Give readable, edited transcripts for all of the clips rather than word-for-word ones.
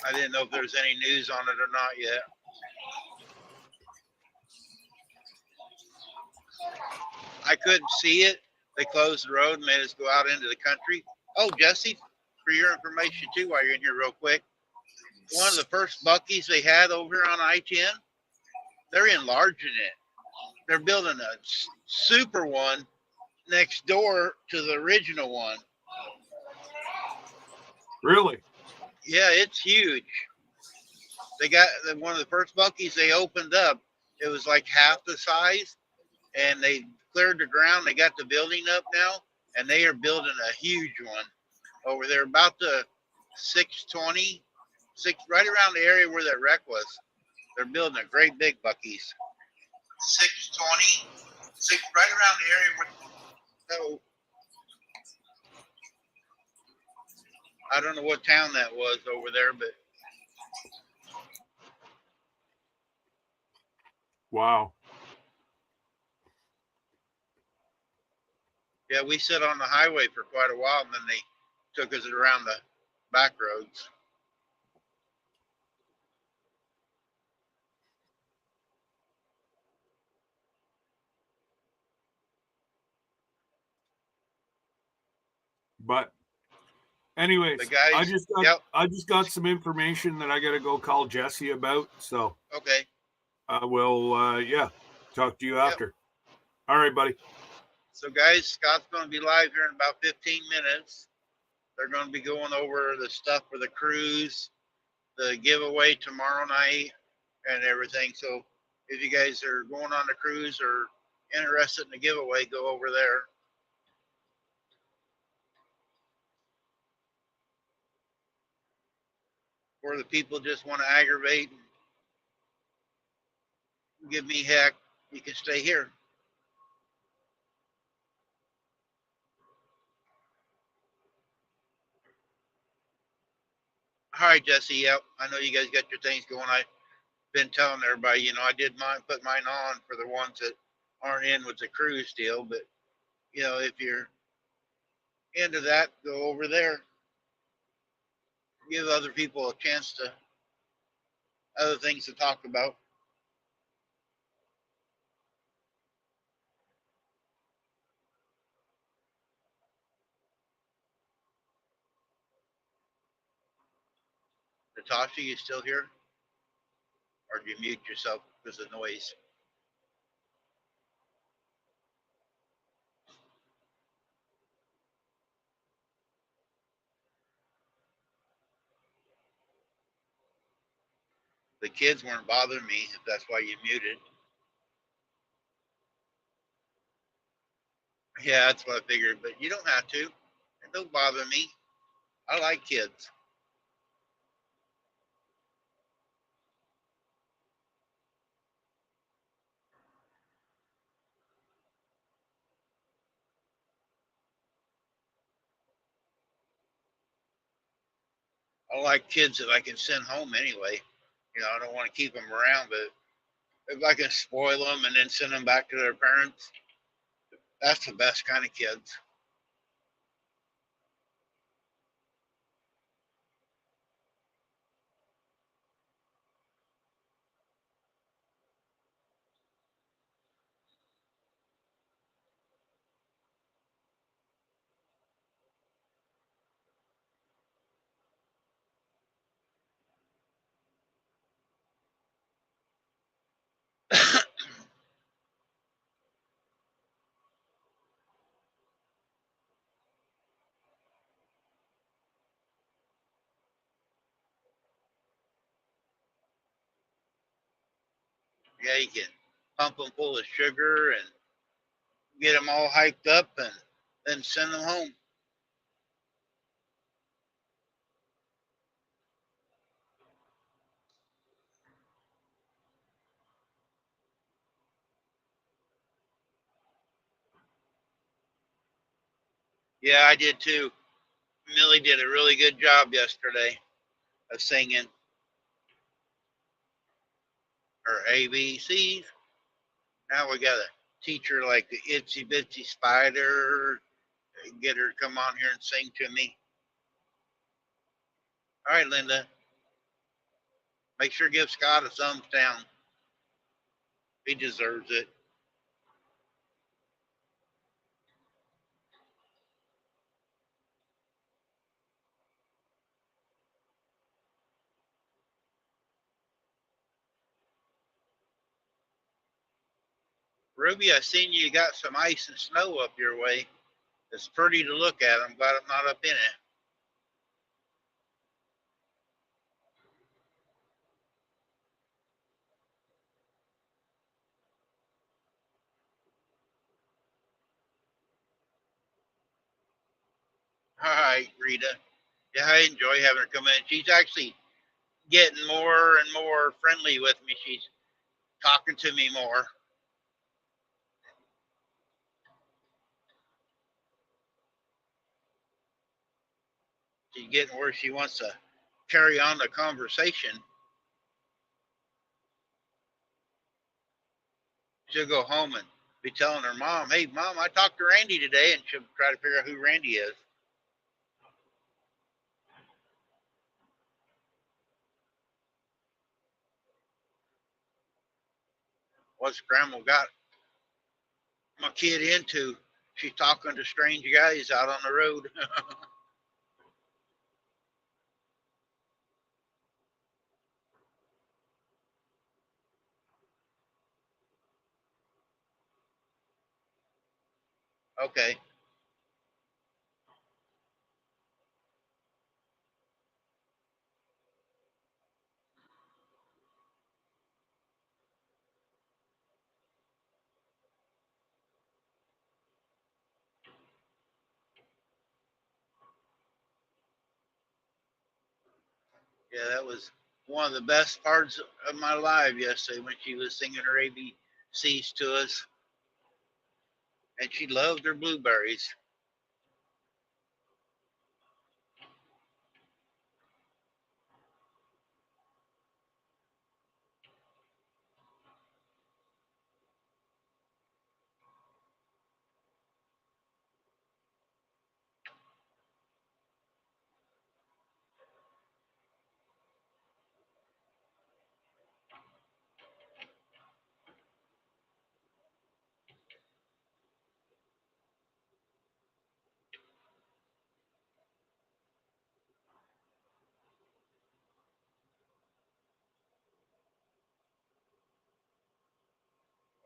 I didn't know if there was any news on it or not yet. I couldn't see it. They closed the road and made us go out into the country. Oh, Jesse, for your information too, while you're in here real quick, one of the first Buc-ee's they had over on I-10, they're enlarging it. They're building a super one next door to the original one. Really? Yeah, it's huge. They got one of the first Buc-ee's they opened up. It was like half the size, and they cleared the ground. They got the building up now, and they are building a huge one over there, about the 620, right around the area where that wreck was. They're building a great big Buc-ee's. 620, right around the area where. So, I don't know what town that was over there, but. Wow. Yeah, we sit on the highway for quite a while, and then they took us around the back roads. But anyways, The guys, I just got some information that I got to go call Jesse about. So okay. I will, talk to you after. All right, buddy. So, guys, Scott's going to be live here in about 15 minutes. They're going to be going over the stuff for the cruise, the giveaway tomorrow night, and everything. So, if you guys are going on the cruise or interested in the giveaway, go over there. Or the people just want to aggravate and give me heck, you can stay here. All right, Jesse. Yep, I know you guys got your things going. I've been telling everybody, I did put mine on for the ones that aren't in with the cruise deal. But if you're into that, go over there. Give other people a chance to other things to talk about. Natasha, you still here? Or do you mute yourself because of noise? The kids weren't bothering me, if that's why you muted. Yeah, that's what I figured, but you don't have to. It don't bother me. I like kids. I like kids that I can send home anyway. I don't want to keep them around, but if I can spoil them and then send them back to their parents, that's the best kind of kids. Yeah, you can pump them full of sugar and get them all hyped up and then send them home. Yeah, I did too. Millie did a really good job yesterday of singing her ABCs. Now we got to teach her like the itsy bitsy spider, get her to come on here and sing to me. All right, Linda. Make sure give Scott a thumbs down. He deserves it. Ruby, I seen you got some ice and snow up your way. It's pretty to look at. I'm glad I'm not up in it. All right, Rita. Yeah, I enjoy having her come in. She's actually getting more and more friendly with me. She's talking to me more. She's getting where she wants to carry on the conversation. She'll go home and be telling her mom, "Hey, mom, I talked to Randy today," and she'll try to figure out who Randy is. What's Grandma got my kid into? She's talking to strange guys out on the road. Okay. Yeah, that was one of the best parts of my life yesterday when she was singing her ABCs to us, and she loved her blueberries.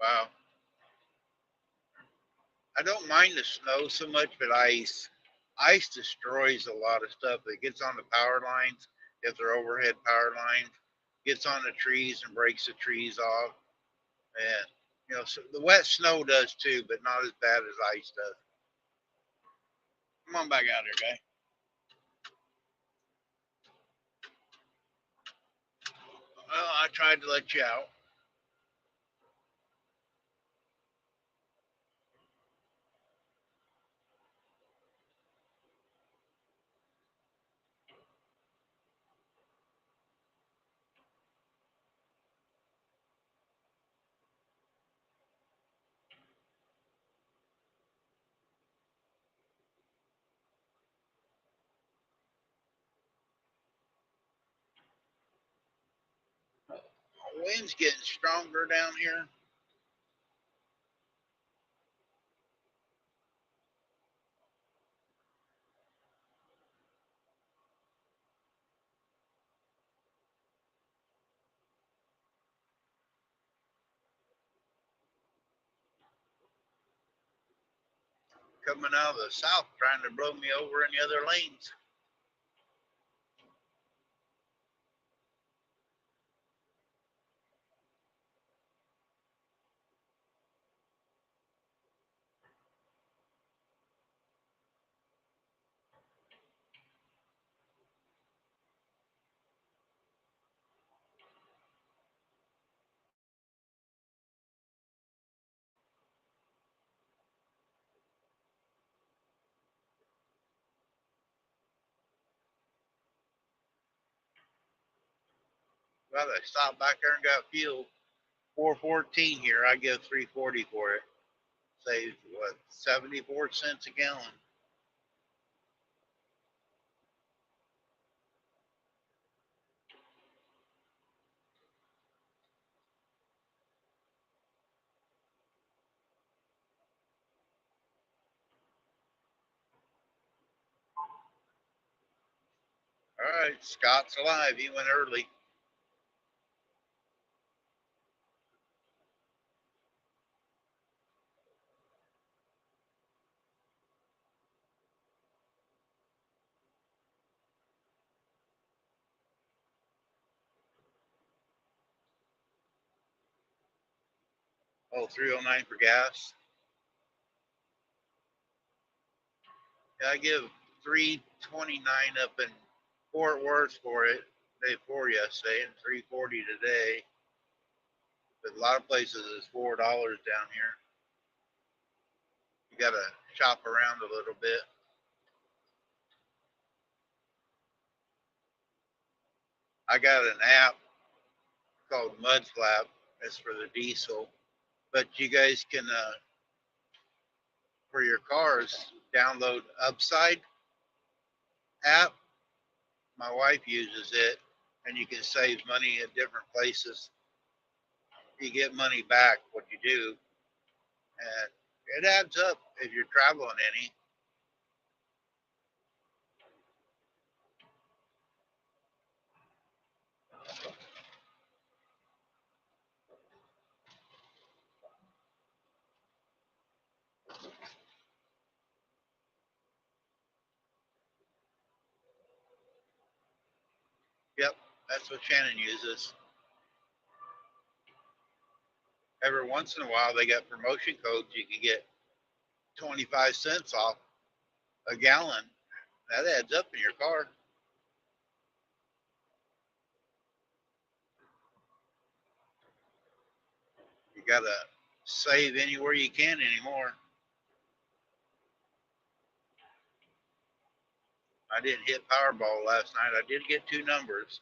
Wow. I don't mind the snow so much, but ice destroys a lot of stuff. It gets on the power lines if they're overhead power lines, gets on the trees and breaks the trees off. And so the wet snow does too, but not as bad as ice does. Come on back out here, guy. Well, I tried to let you out. The wind's getting stronger down here. Coming out of the south, trying to blow me over in the other lanes. Well, I stopped back there and got fuel. 414 here. I give 340 for it. Saves what 74 cents a gallon. right, Scott's alive. He went early. Oh, 309 for gas. Yeah, I give 329 up in Fort Worth for it day before yesterday, and 340 today. But a lot of places is $4 down here. You gotta shop around a little bit. I got an app called Mudflap. It's for the diesel, but you guys can for your cars download Upside app. My wife uses it, and you can save money at different places. You get money back what you do, and it adds up if you're traveling any. Yep, that's what Shannon uses. Every once in a while, they got promotion codes. You can get 25 cents off a gallon. That adds up in your car. You gotta save anywhere you can anymore. I didn't hit Powerball last night. I did get two numbers,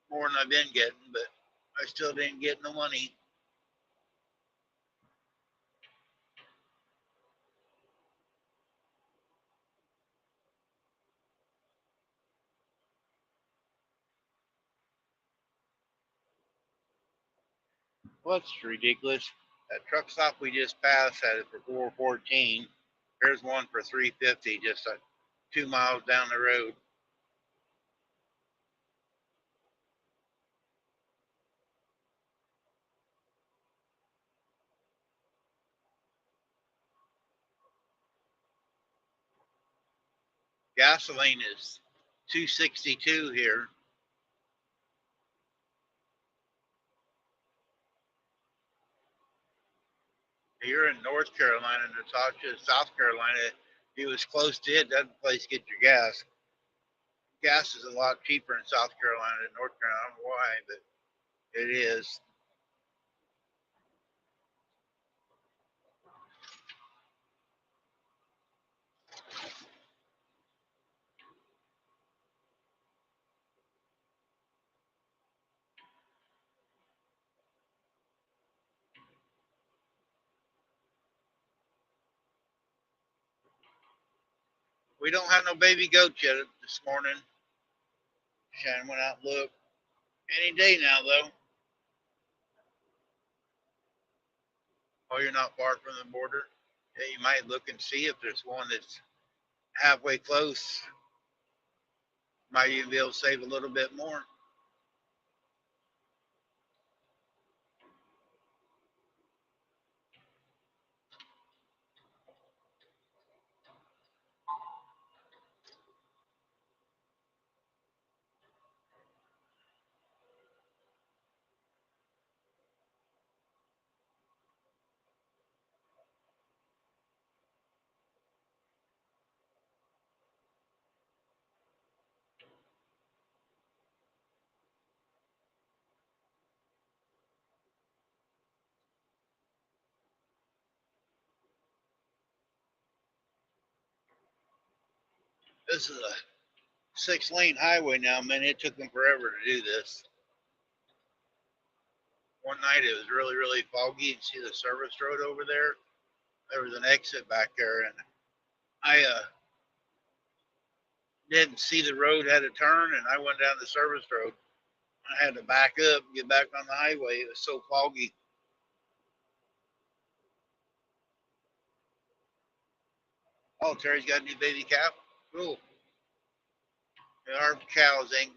more than I've been getting, but I still didn't get no money. What's ridiculous? That truck stop we just passed had it for 414. Here's one for 350, just 2 miles down the road. Gasoline is 262 here. You're in North Carolina, Natasha, South Carolina. If you was close to it, that place get your gas. Gas is a lot cheaper in South Carolina than North Carolina. I don't know why, but it is. We don't have no baby goats yet this morning. Shannon went out and looked. Any day now, though. Oh, you're not far from the border. Yeah, you might look and see if there's one that's halfway close. Might even be able to save a little bit more. This is a 6-lane highway now, man. It took them forever to do this. One night it was really, really foggy. You can see the service road over there. There was an exit back there, and I didn't see the road had a turn, and I went down the service road. I had to back up and get back on the highway. It was so foggy. Oh, Terry's got a new baby calf. Cool. Our cows ain't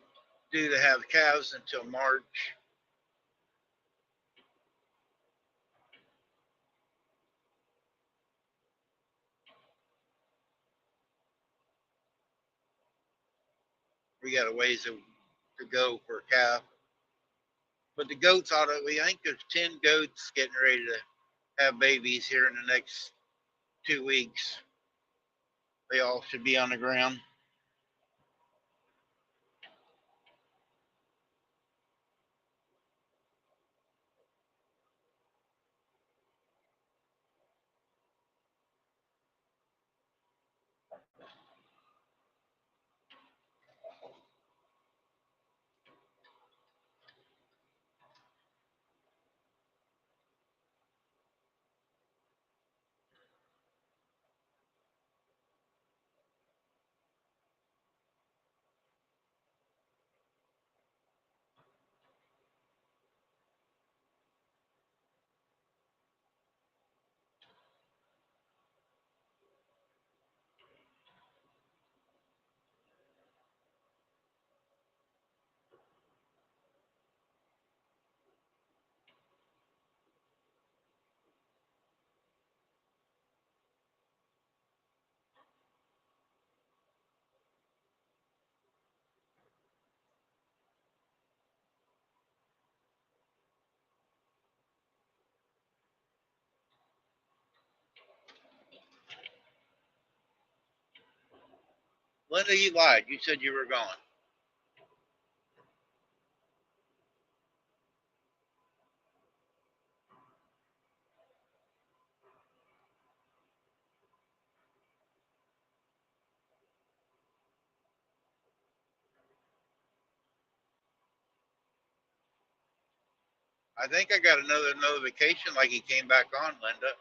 due to have calves until March. We got a ways to go for a calf. But the goats ought to, we think there's 10 goats getting ready to have babies here in the next 2 weeks. They all should be on the ground. Linda, you lied. You said you were gone. I think I got another notification like he came back on, Linda.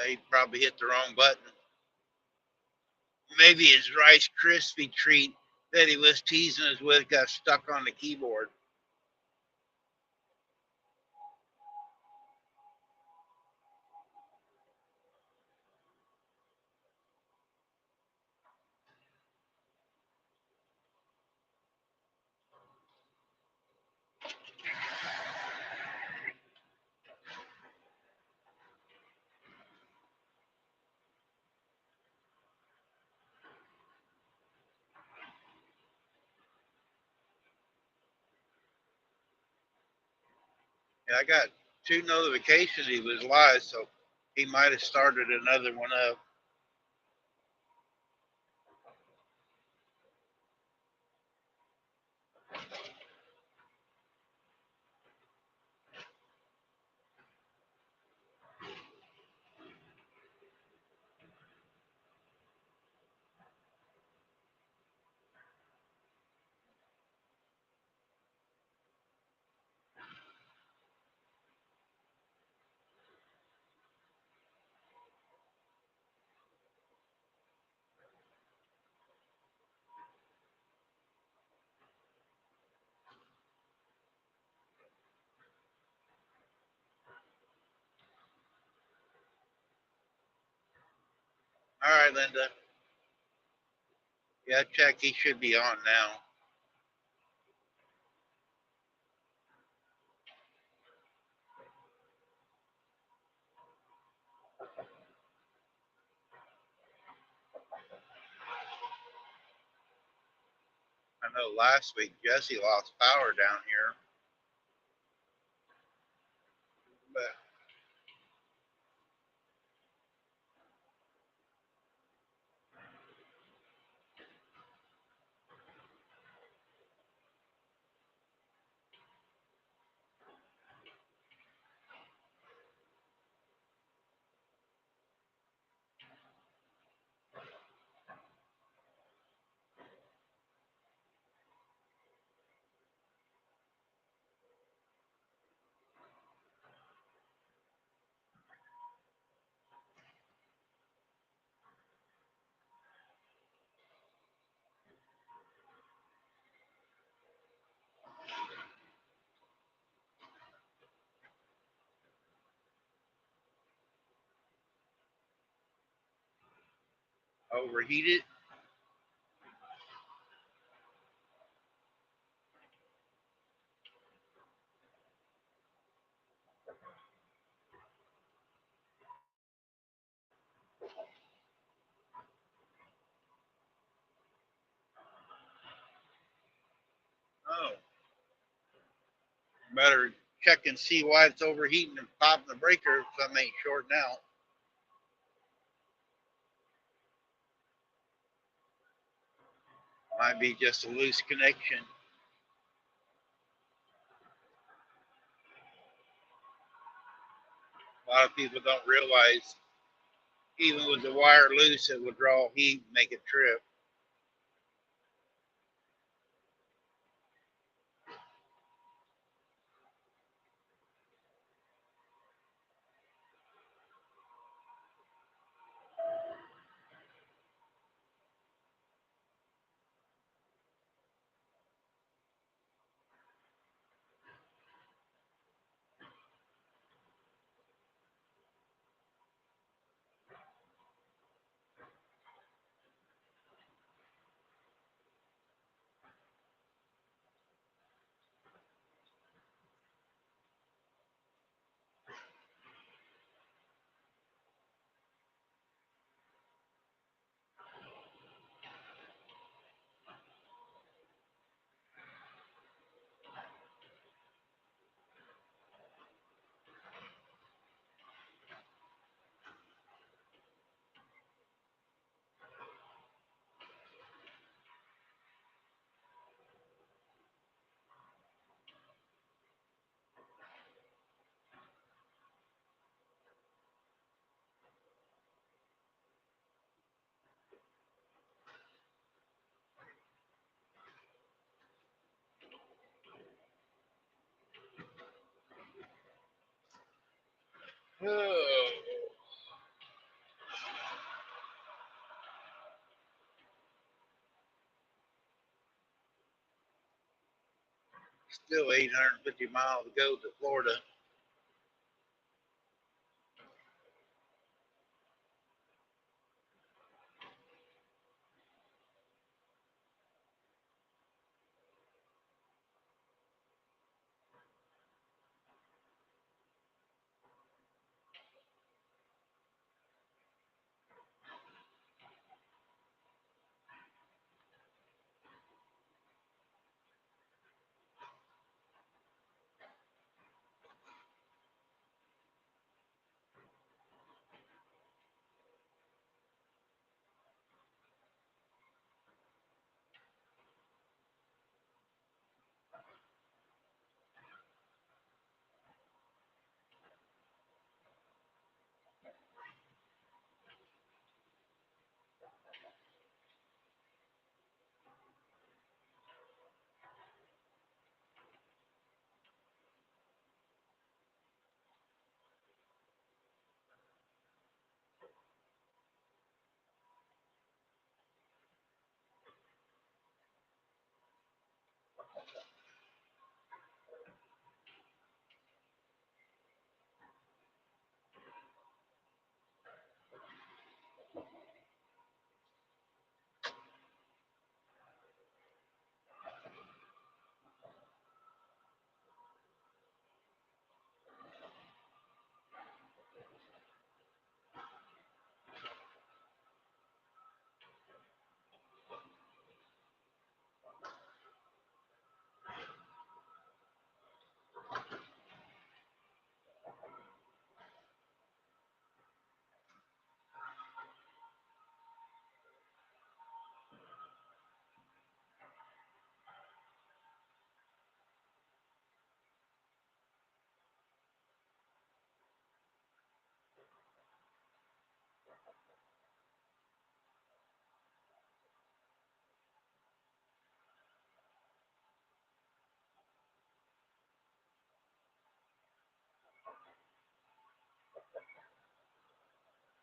He probably hit the wrong button. Maybe his Rice Krispie treat that he was teasing us with got stuck on the keyboard. And I got 2 notifications he was live, so he might have started another one up. All right, Linda. Yeah, check. He should be on now. I know last week Jesse lost power down here, but Overheated. Oh, better check and see why it's overheating and popping the breaker if something ain't shorting out. Might be just a loose connection. A lot of people don't realize even with the wire loose, it will draw heat and make it trip. Oh, still 850 miles to go to Florida.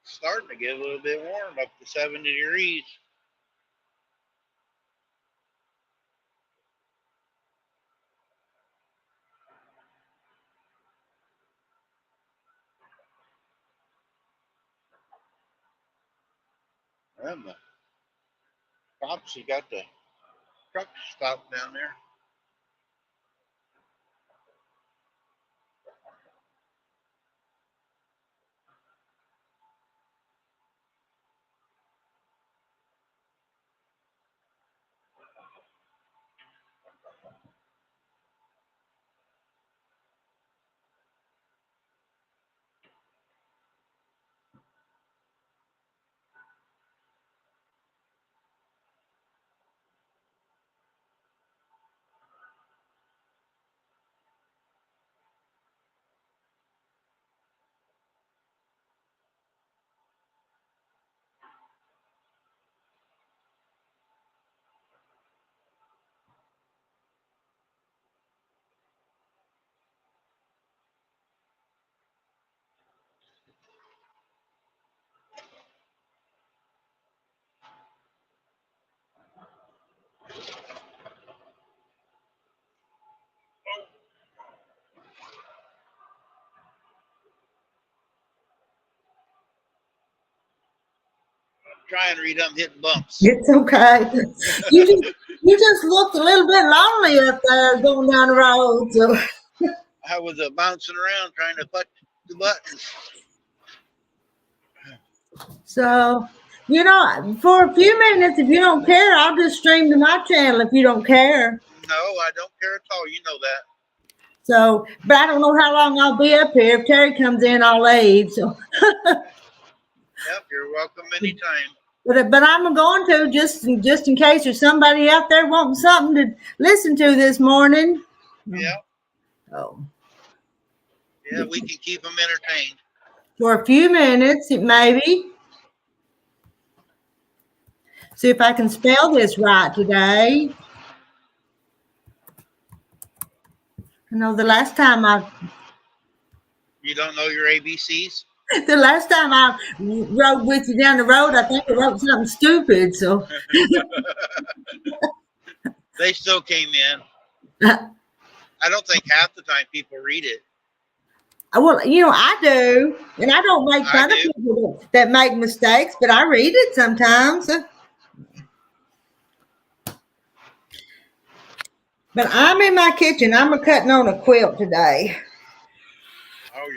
Starting to get a little bit warm, up to 70 degrees. And the cops, you got the truck stopped down there. Trying to read, I'm hitting bumps. It's okay. You just looked a little bit lonely up there going down the road. So, I was bouncing around trying to push the buttons. for a few minutes, if you don't care, I'll just stream to my channel if you don't care. No, I don't care at all. You know that. So, but I don't know how long I'll be up here. If Terry comes in, I'll leave. So, Yep, you're welcome anytime. but I'm going to just in case there's somebody out there wanting something to listen to this morning. Yeah. Oh. Yeah, we can keep them entertained. For a few minutes, maybe. See if I can spell this right today. I know the last time You don't know your ABCs? The last time I rode with you down the road, I think I wrote something stupid. So They still came in. I don't think half the time people read it. well, I do, and I don't make fun of people that make mistakes, but I read it sometimes. But I'm in my kitchen. I'm cutting on a quilt today. Oh,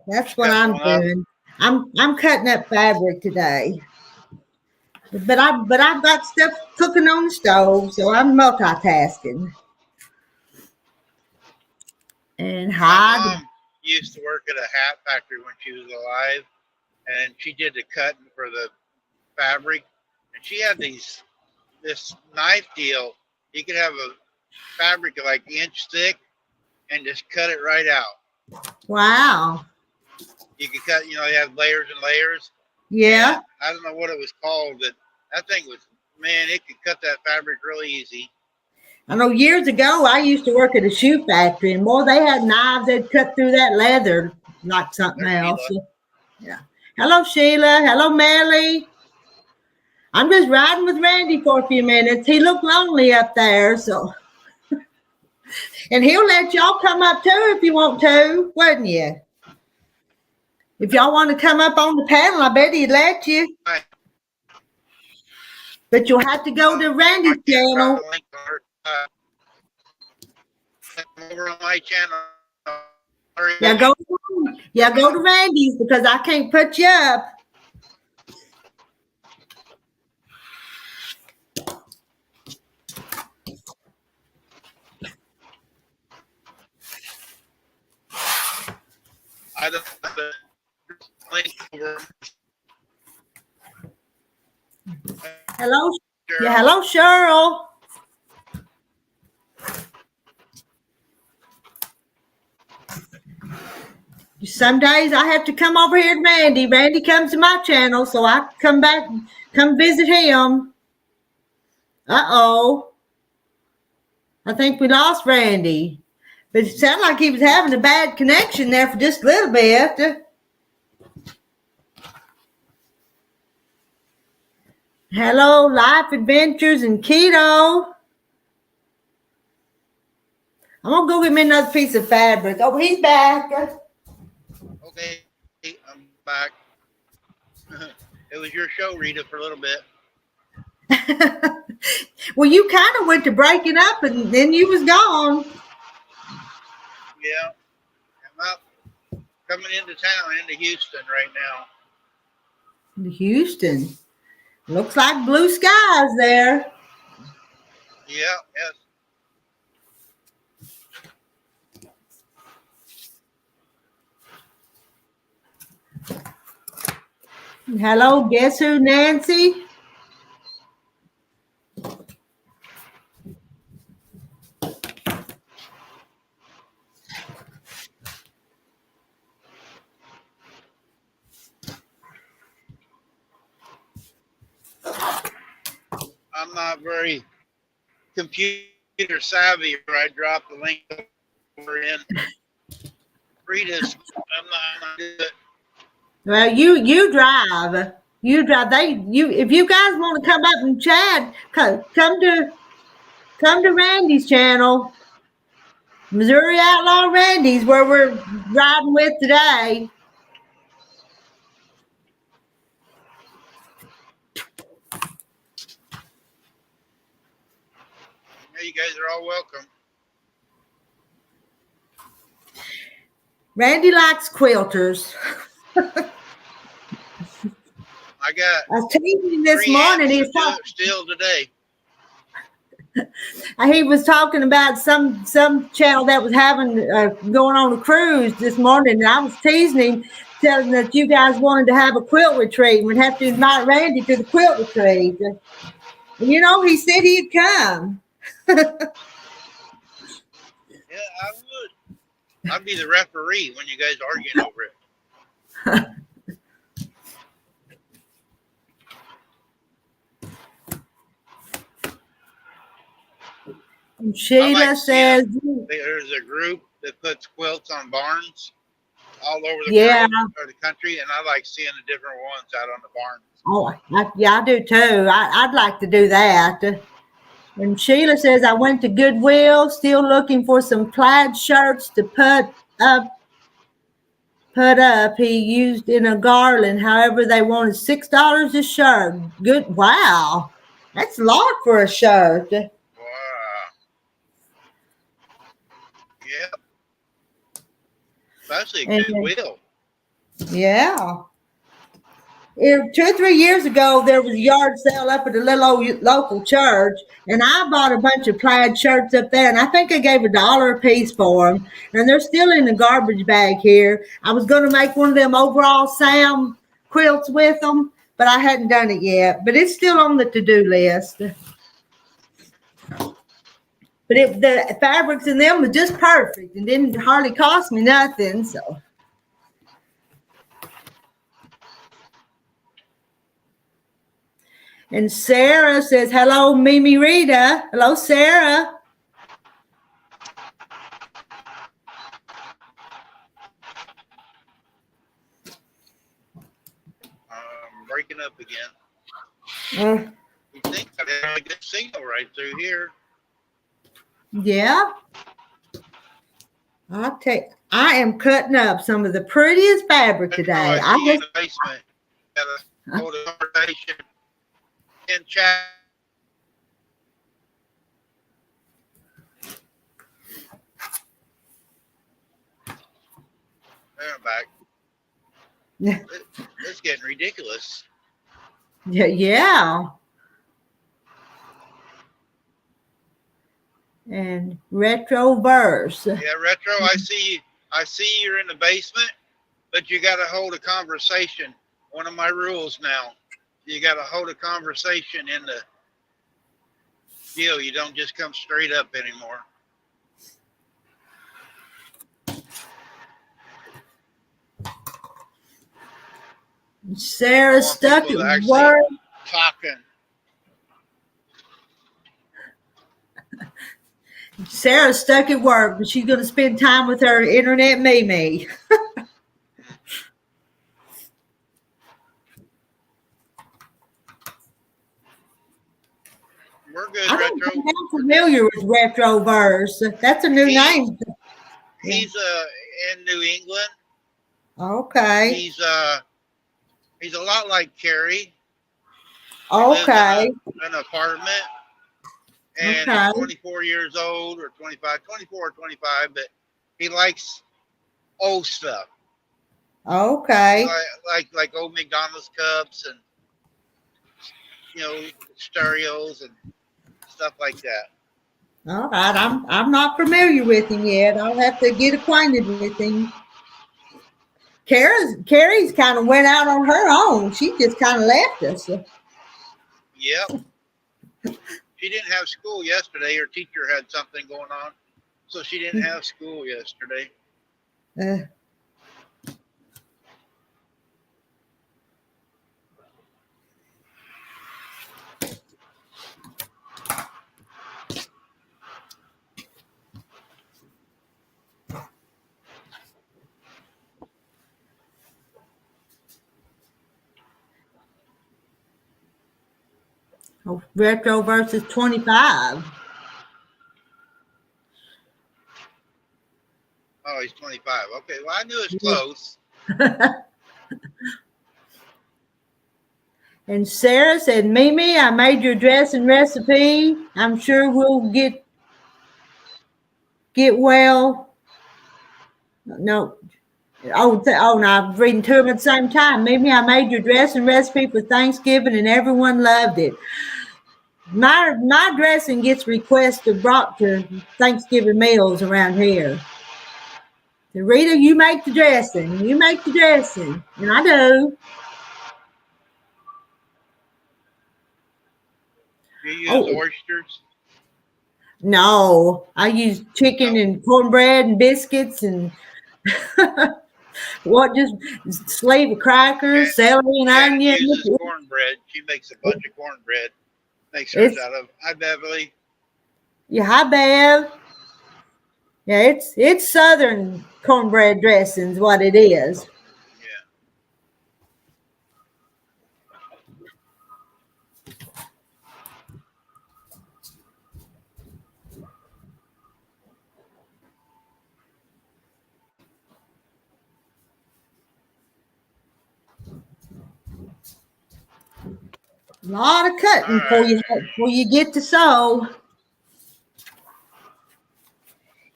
That's what I'm doing. I'm cutting up fabric today. But I've got stuff cooking on the stove, so I'm multitasking. And my mom used to work at a hat factory when she was alive, and she did the cutting for the fabric. And she had this knife deal. You could have a fabric like inch thick and just cut it right out. Wow. You could cut, you have layers and layers. Yeah. And I don't know what it was called, but that thing was, man, it could cut that fabric really easy. I know years ago I used to work at a shoe factory, and boy, they had knives that cut through that leather like something else. Sheila. Yeah. Hello, Sheila. Hello, Melly. I'm just riding with Randy for a few minutes. He looked lonely up there, so. And he'll let y'all come up too if you want to, wouldn't you? If y'all want to come up on the panel, I bet he'd let you. But you'll have to go to Randy's channel. Over on my channel. Yeah, go to Randy's because I can't put you up. I don't have the link over. Hello, Cheryl. Yeah, hello, Cheryl. Some days I have to come over here to Randy. Randy comes to my channel, so I come back, come visit him. Uh-oh. I think we lost Randy. But it sounded like he was having a bad connection there for just a little bit. Hello, Life Adventures and Keto. I'm going to go get me another piece of fabric. Oh, he's back. Okay, I'm back. It was your show, Rita, for a little bit. Well, you kind of went to breaking up, and then you was gone. Yeah. I'm out coming into town, into Houston right now. Houston. Looks like blue skies there. Yeah, yes. Hello, guess who, Nancy? I'm not very computer savvy, or I drop the link over in Rita's. I'm not good. Well, you drive. You drive. If you guys want to come up and chat, come to Randy's channel. Missouri Outlaw Randy's where we're riding with today. Yeah, you guys are all welcome. Randy likes quilters. I got I was teasing him this 3 morning. amps to do it still today. He was talking about some channel that was having going on a cruise this morning, and I was teasing him, telling him that you guys wanted to have a quilt retreat. We'd have to invite Randy to the quilt retreat. And, you know, he said he'd come. Yeah, I would. I'd be the referee when you guys are arguing over it. And Sheila says, there's a group that puts quilts on barns all over the yeah, world or the country, and I like seeing the different ones out on the barns. oh, yeah, I do too. I'd like to do that. And Sheila says, I went to Goodwill, still looking for some plaid shirts to put up. He used in a garland. However, they wanted $6 a shirt. Good. Wow. That's a lot for a shirt. Wow. Yeah. Especially a Goodwill. Yeah. 2 or 3 years ago, there was a yard sale up at a little old local church, and I bought a bunch of plaid shirts up there, and I think I gave $1 a piece for them, and they're still in the garbage bag here. I was going to make one of them overall Sam quilts with them, but I hadn't done it yet, but it's still on the to-do list. But the fabrics in them were just perfect and didn't hardly cost me nothing, so. And Sarah says, hello, Mimi Rita. Hello, Sarah. Breaking up again. You think I'd have a good signal right through here. Yeah. I am cutting up some of the prettiest fabric today. I in the basement. Got a hold of conversation in chat. There, I'm back. Yeah. It's getting ridiculous. Yeah. And retro verse. Yeah, retro. I see you're in the basement, but you got to hold a conversation. One of my rules now. You got to hold a conversation in the deal. You don't just come straight up anymore. Sarah stuck at work. Talking. Sarah's stuck at work, but she's going to spend time with her internet Mimi. We're good, I retro. don't think I'm familiar with Retroverse. That's a new name. He's in New England. Okay. He's He's a lot like Carrie. He lives Okay. in an apartment, and Okay. he's 24 years old or 25, 24 or 25, but he likes old stuff. He Okay. like old McDonald's cups and stereos and stuff like that. All right. I'm not familiar with him yet. I'll have to get acquainted with him. Carrie's kind of went out on her own. She just kind of left us. Yep. She didn't have school yesterday. Her teacher had something going on, so she didn't have school yesterday. Retro versus 25. Oh, he's 25. Okay, well, I knew it was close. And Sarah said, Mimi, I made your dressing recipe. I'm sure we'll get well. No. Oh, no, I'm reading two of them at the same time. Mimi, I made your dressing recipe for Thanksgiving and everyone loved it. My dressing gets requested brought to Thanksgiving meals around here. So Rita, you make the dressing. You make the dressing. And I do. You use oysters? No, I use chicken and cornbread and biscuits and just sleeve of crackers, celery and onion. She uses cornbread. She makes a bunch of cornbread. Makes hers out of. Hi, Beverly. Yeah, hi, Bev. Yeah, it's Southern cornbread dressing's what it is. A lot of cutting before you get to sew.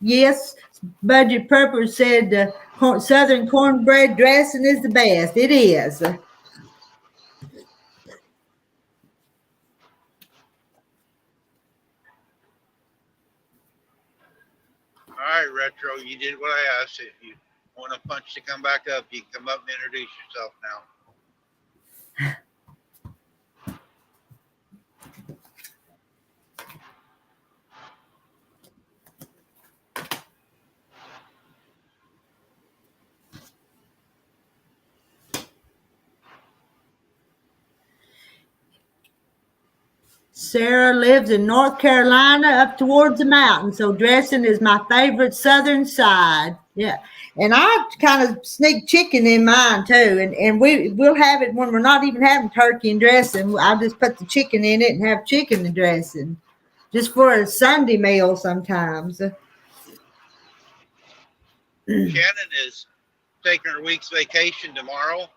Yes, Budget Purple said Southern cornbread dressing is the best. It is. All right, Retro, you did what I asked. If you want a punch to come back up, you can come up and introduce yourself now. Sarah lives in North Carolina up towards the mountains, so dressing is my favorite southern side. Yeah. And I kind of sneak chicken in mine too. And we'll have it when we're not even having turkey and dressing. I'll just put the chicken in it and have chicken and dressing. Just for a Sunday meal sometimes. Shannon is taking her week's vacation tomorrow.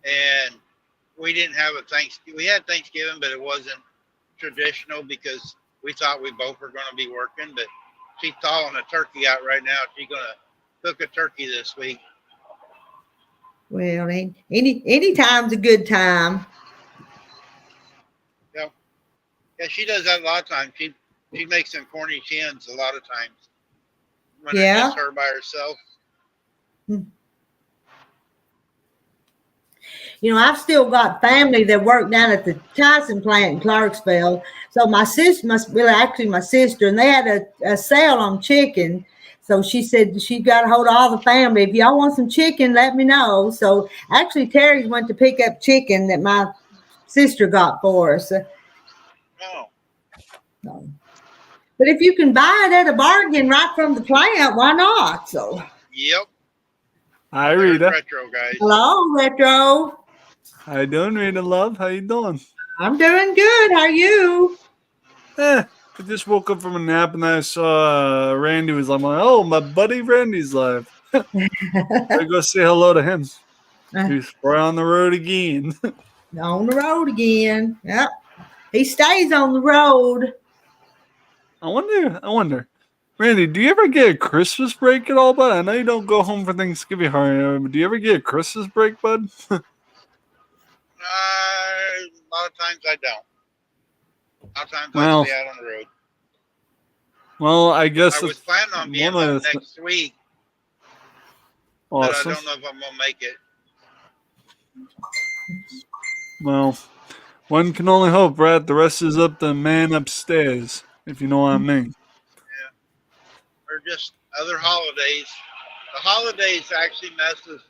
And we didn't have a Thanksgiving. We had Thanksgiving, but it wasn't traditional because we thought we both were going to be working. But she's thawing a turkey out right now. She's going to cook a turkey this week. Well, any time's a good time. Yeah, she does that a lot of times. She makes them corny chins a lot of times when it's just her by herself. You know, I've still got family that work down at the Tyson plant in Clarksville. So my sister my sister, and they had a sale on chicken. So she said she got a hold of all the family. If y'all want some chicken, let me know. So actually, Terry went to pick up chicken that my sister got for us. Oh. But if you can buy it at a bargain right from the plant, why not? So. Yep. Hi, Rita. Retro, guys. Hello, Retro. How you doing, Rita, love? How you doing? I'm doing good. How are you? I just woke up from a nap and I saw Randy was on my. Oh, my buddy Randy's live. I go say hello to him. He's right on the road again. On the road again. Yep. He stays on the road. I wonder. Randy, do you ever get a Christmas break at all, bud? I know you don't go home for Thanksgiving, but do you ever get a Christmas break, bud? A lot of times I don't. A lot of times I stay out on the road. Well, I guess I was planning on being home next week, but I don't know if I'm gonna make it. Well, one can only hope, right? The rest is up to the man upstairs, if you know what I mean. Yeah. Or just other holidays. The holidays actually messes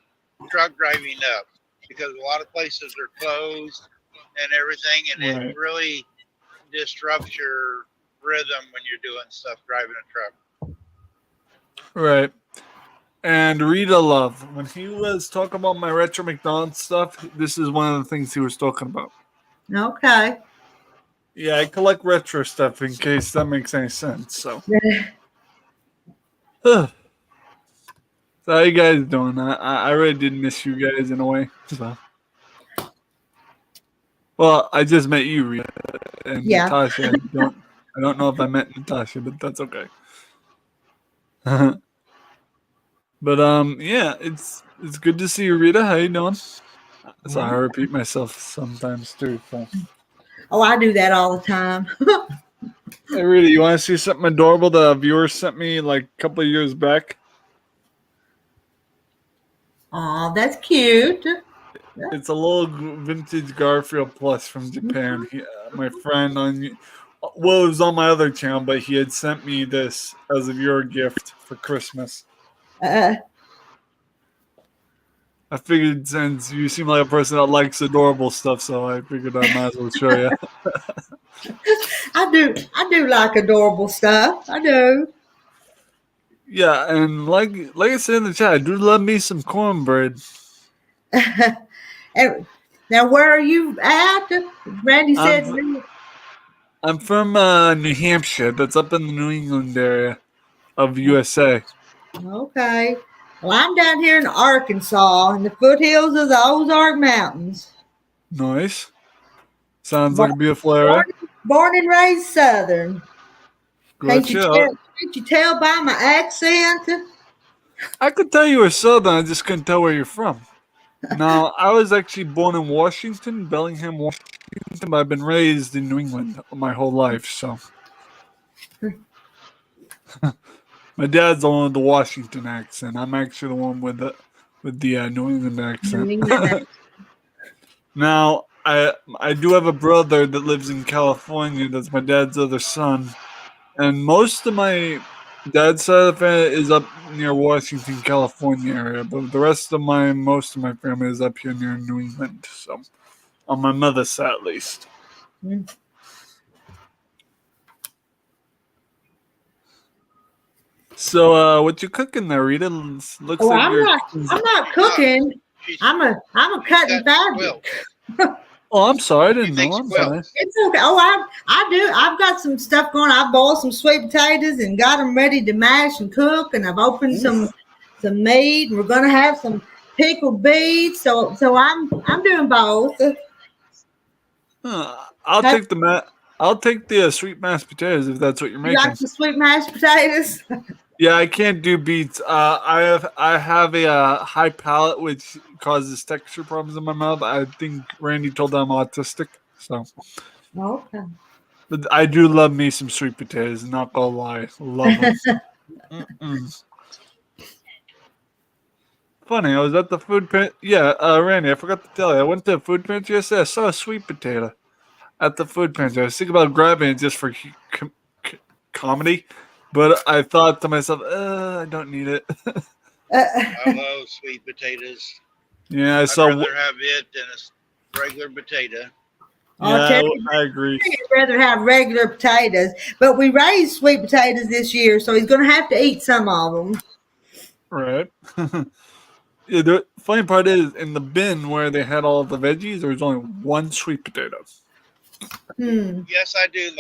truck driving up because a lot of places are closed and everything, and it really disrupts your rhythm when you're doing stuff driving a truck. Right. And Rita Love, when he was talking about my retro McDonald's stuff, this is one of the things he was talking about. Okay. Yeah, I collect retro stuff in case that makes any sense. So, so how you guys doing? I really did miss you guys in a way. So, well, I just met you, Rita, and Natasha. I don't know if I met Natasha, but that's okay. But yeah, it's good to see you, Rita. How you doing? So I repeat myself sometimes too. So. Oh, I do that all the time. Hey, Rita, you want to see something adorable the viewer sent me like a couple of years back? Oh, that's cute. It's a little vintage Garfield plus from Japan. My friend it was on my other channel, but he had sent me this as a viewer gift for Christmas. I figured since you seem like a person that likes adorable stuff, so I figured I might as well show you. I do like adorable stuff. I do. Yeah, and like I said in the chat, I do love me some cornbread. Now, where are you at? Randy said. I'm from New Hampshire. That's up in the New England area of USA. Okay. Well, I'm down here in Arkansas in the foothills of the Ozark Mountains. Nice. Sounds like a beautiful area. Born and raised Southern. Can't you tell by my accent? I could tell you were Southern. I just couldn't tell where you're from. Now, I was actually born in Washington, Bellingham, Washington, but I've been raised in New England my whole life, so. My dad's the one with the Washington accent. I'm actually the one with the New England accent. Now, I do have a brother that lives in California. That's my dad's other son. And most of my dad's side of the family is up near Washington, California area. But the rest of most of my family is up here near New England. So, on my mother's side at least. Mm. So, what you cooking there, Rita? Looks like I'm not cooking. I'm a cutting fabric. Oh, I'm sorry. I didn't know. I'm sorry. It's okay. Oh, I do. I've got some stuff going. I boiled some sweet potatoes and got them ready to mash and cook. And I've opened some meat. And we're gonna have some pickled beets. So I'm doing both. I'll take the sweet mashed potatoes if that's what you're making. You like the sweet mashed potatoes? Yeah, I can't do beets. I have a high palate, which causes texture problems in my mouth. I think Randy told them I'm autistic, so. Okay. But I do love me some sweet potatoes. Not gonna lie, love them. Funny, I was at the food pantry. Yeah, Randy, I forgot to tell you. I went to the food pantry yesterday. I saw a sweet potato at the food pantry. I was thinking about grabbing it just for comedy. But I thought to myself, I don't need it. I love sweet potatoes. Yeah, I'd rather have it than a regular potato. Yeah, I agree. I'd rather have regular potatoes. But we raised sweet potatoes this year, so he's going to have to eat some of them. Right. Yeah, the funny part is, in the bin where they had all of the veggies, there was only one sweet potato. Yes, I do.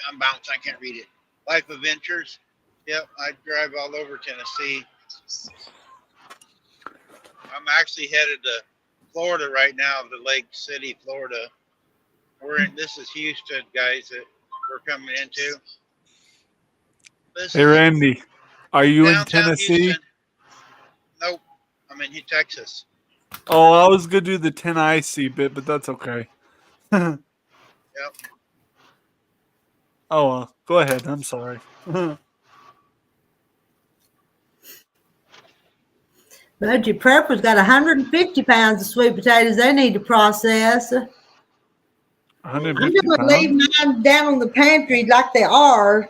I'm bounced. I can't read it. Life Adventures. Yep, I drive all over Tennessee. I'm actually headed to Florida right now, to Lake City, Florida. This is Houston, guys, that we're coming into. This Hey, is Randy, are you in downtown Tennessee? Houston. Nope, I'm in Texas. Oh, I was gonna do the Tennessee bit, but that's okay. Yep. Oh, well, go ahead. I'm sorry. Budget Prepper's got 150 pounds of sweet potatoes they need to process. I'm 150 just going to leave pounds. mine down on the pantry like they are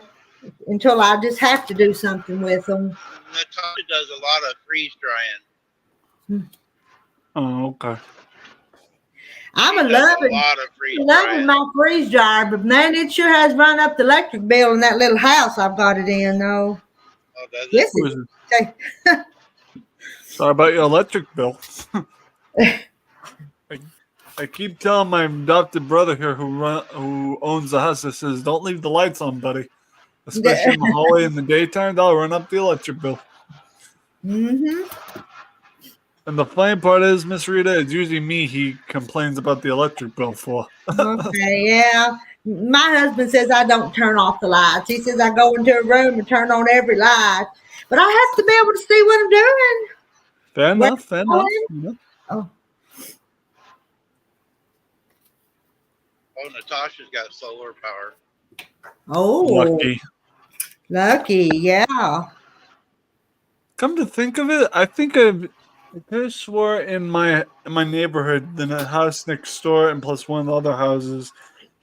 until I just have to do something with them. Natasha does a lot of freeze drying. Oh, okay. I'm She a does loving, a lot of freeze loving drying. my freeze dryer, but man, it sure has run up the electric bill in that little house I've got it in, though. Oh, does it? This Who is is it? okay. Sorry about your electric bill. I keep telling my adopted brother here who owns the house, I says, don't leave the lights on, buddy. Especially in the hallway in the daytime, that'll run up the electric bill. Mm-hmm. And the funny part is, Miss Rita, it's usually me he complains about the electric bill for. Okay, yeah. My husband says I don't turn off the lights. He says I go into a room and turn on every light. But I have to be able to see what I'm doing. Fair enough, fair enough. Oh, Oh, Natasha's got solar power. oh, Lucky. yeah. Come to think of it, I think I could have swore in my neighborhood, the house next door and plus one of the other houses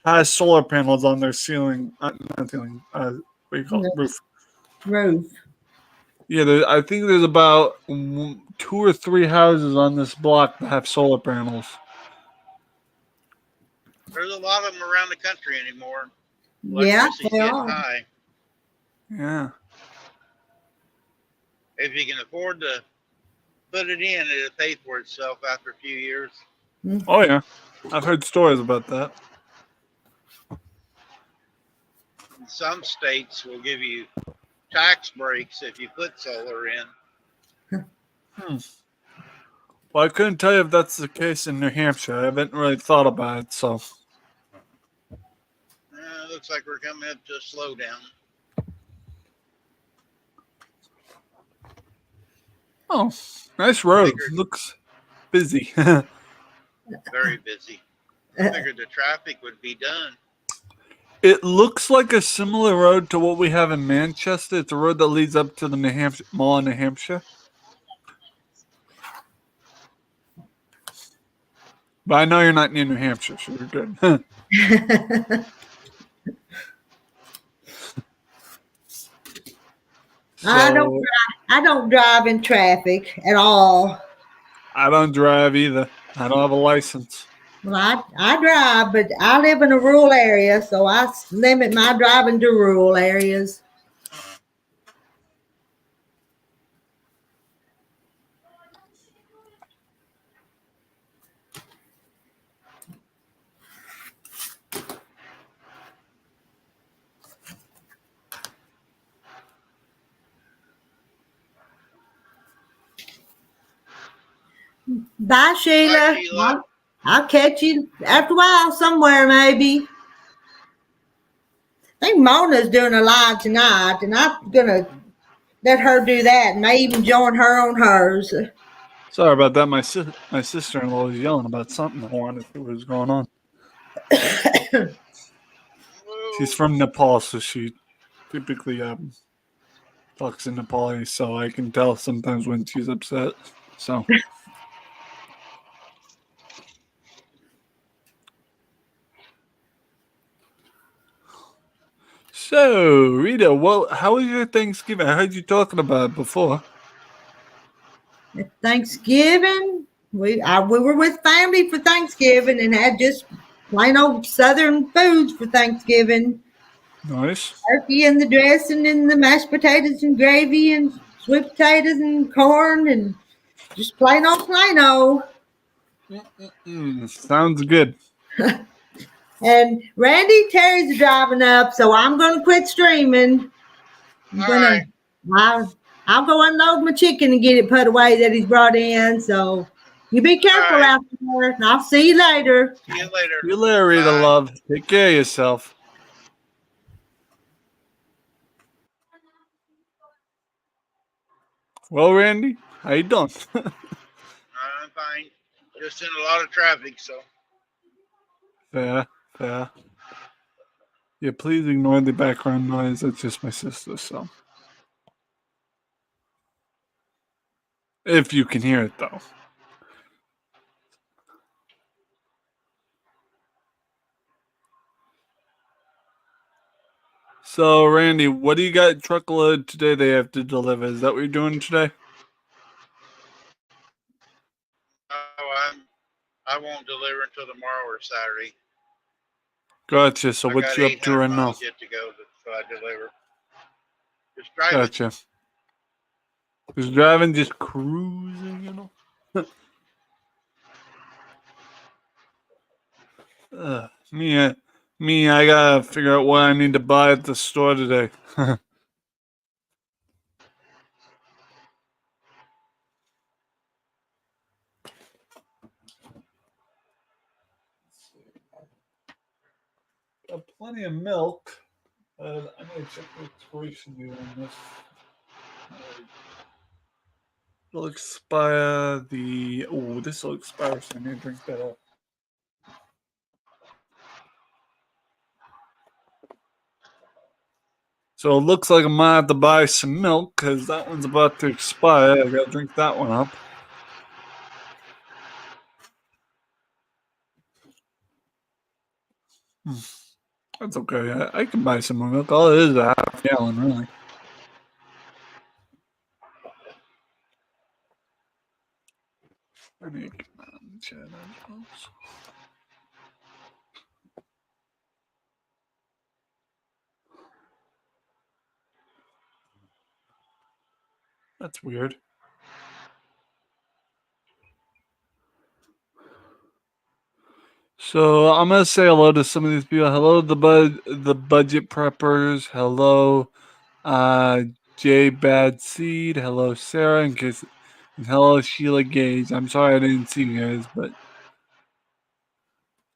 has solar panels on their ceiling. Not ceiling. What do you call it? Roof. Roof. Yeah, I think there's about 2 or 3 houses on this block that have solar panels. There's a lot of them around the country anymore. Yeah, Electricity's they getting are. high. Yeah. If you can afford to put it in, it'll pay for itself after a few years. Oh yeah, I've heard stories about that. Some states will give you tax breaks if you put solar in. Well, I couldn't tell you if that's the case in New Hampshire. I haven't really thought about it, so. Looks like we're coming up to a slowdown. Oh, nice road. Figured. Looks busy. Very busy. I figured the traffic would be done. It looks like a similar road to what we have in Manchester. It's a road that leads up to the New Hampshire Mall in New Hampshire. But I know you're not near New Hampshire, so you're good. I don't drive in traffic at all. I don't drive either. I don't have a license. Well, I drive, but I live in a rural area, so I limit my driving to rural areas. Bye, Sheila. Bye, Sheila. I'll catch you after a while somewhere, maybe. I think Mona's doing a live tonight, and I'm going to let her do that and may even join her on hers. Sorry about that. My sister-in-law was yelling about something. I wanted to see what was going on. She's from Nepal, so she typically talks in Nepali, so I can tell sometimes when she's upset. So. So, Rita, how was your Thanksgiving? I heard you talking about it before. Thanksgiving, we were with family for Thanksgiving and had just plain old Southern foods for Thanksgiving. Nice. Turkey and the dressing and the mashed potatoes and gravy and sweet potatoes and corn and just plain old. Sounds good. And Randy Terry's driving up, so I'm going to quit streaming. I'll go unload my chicken and get it put away that he's brought in. So you be careful right. out there, and I'll see you later. See you later. You later, Rita, Bye. love. Take care of yourself. Well, Randy, how you doing? I'm fine. Just in a lot of traffic, so. Fair, fair. Yeah, please ignore the background noise. That's just my sister, so. If you can hear it, though. So, Randy, what do you got truckload today they have to deliver? Is that what you're doing today? I won't deliver until tomorrow or Saturday. Gotcha. So, I what got you up to 800 right now? miles yet to go, so I deliver. Just driving. Gotcha. Just driving, just cruising, you know? Me, I gotta figure out what I need to buy at the store today. Got plenty of milk. I need to check the expiration date on this. It'll expire the. Oh, this will expire, so I need to drink that up. So it looks like I might have to buy some milk because that one's about to expire. I gotta drink that one up. That's okay. I can buy some more milk. All it is a half gallon, really. I need to get my cheddar toast. That's weird. So I'm gonna say hello to some of these people. Hello, the budget preppers. Hello, J Bad Seed. Hello, Sarah. And hello, Sheila Gage. I'm sorry I didn't see you guys, but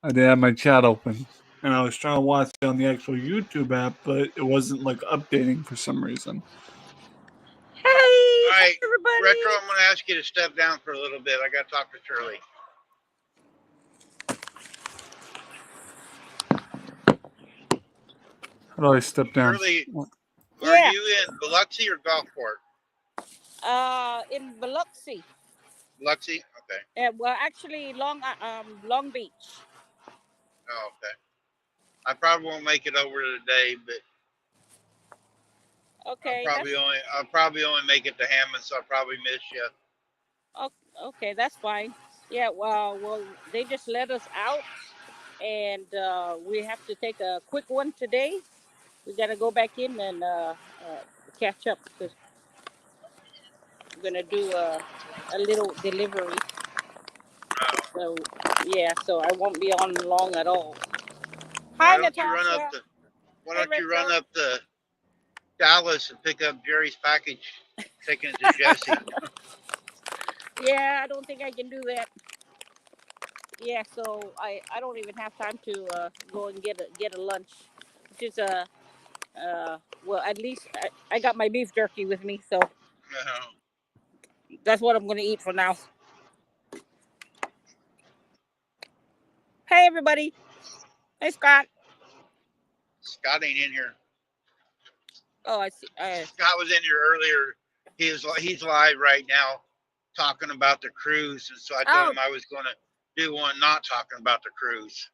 I did have my chat open, and I was trying to watch it on the actual YouTube app, but it wasn't like updating for some reason. All Hey, right, everybody. Retro, I'm going to ask you to step down for a little bit. I got to talk to Shirley. How do I step down? Shirley, are Yeah. you in Biloxi or Gulfport? In Biloxi. Biloxi? Okay. Well, actually, Long Beach. Oh, okay. I probably won't make it over today, but Okay. I'll probably only make it to Hammond, so I'll probably miss you. Okay, that's fine. Yeah. Well, they just let us out, and we have to take a quick one today. We got to go back in and catch up because we're gonna do a little delivery. Oh. So yeah, so I won't be on long at all. Why Hi, don't you run Natasha. up to Why Hey, don't you run Rachel. up to Dallas and pick up Jerry's package, taking it to Jesse? Yeah, I don't think I can do that. Yeah, so I don't even have time to go and get a lunch, which is well, at least I got my beef jerky with me, so that's what I'm gonna eat for now. Hey, everybody. Hey, Scott. Scott ain't in here. Oh, I see. Scott was in here earlier. He's live right now, talking about the cruise, and so I told him I was going to do one not talking about the cruise.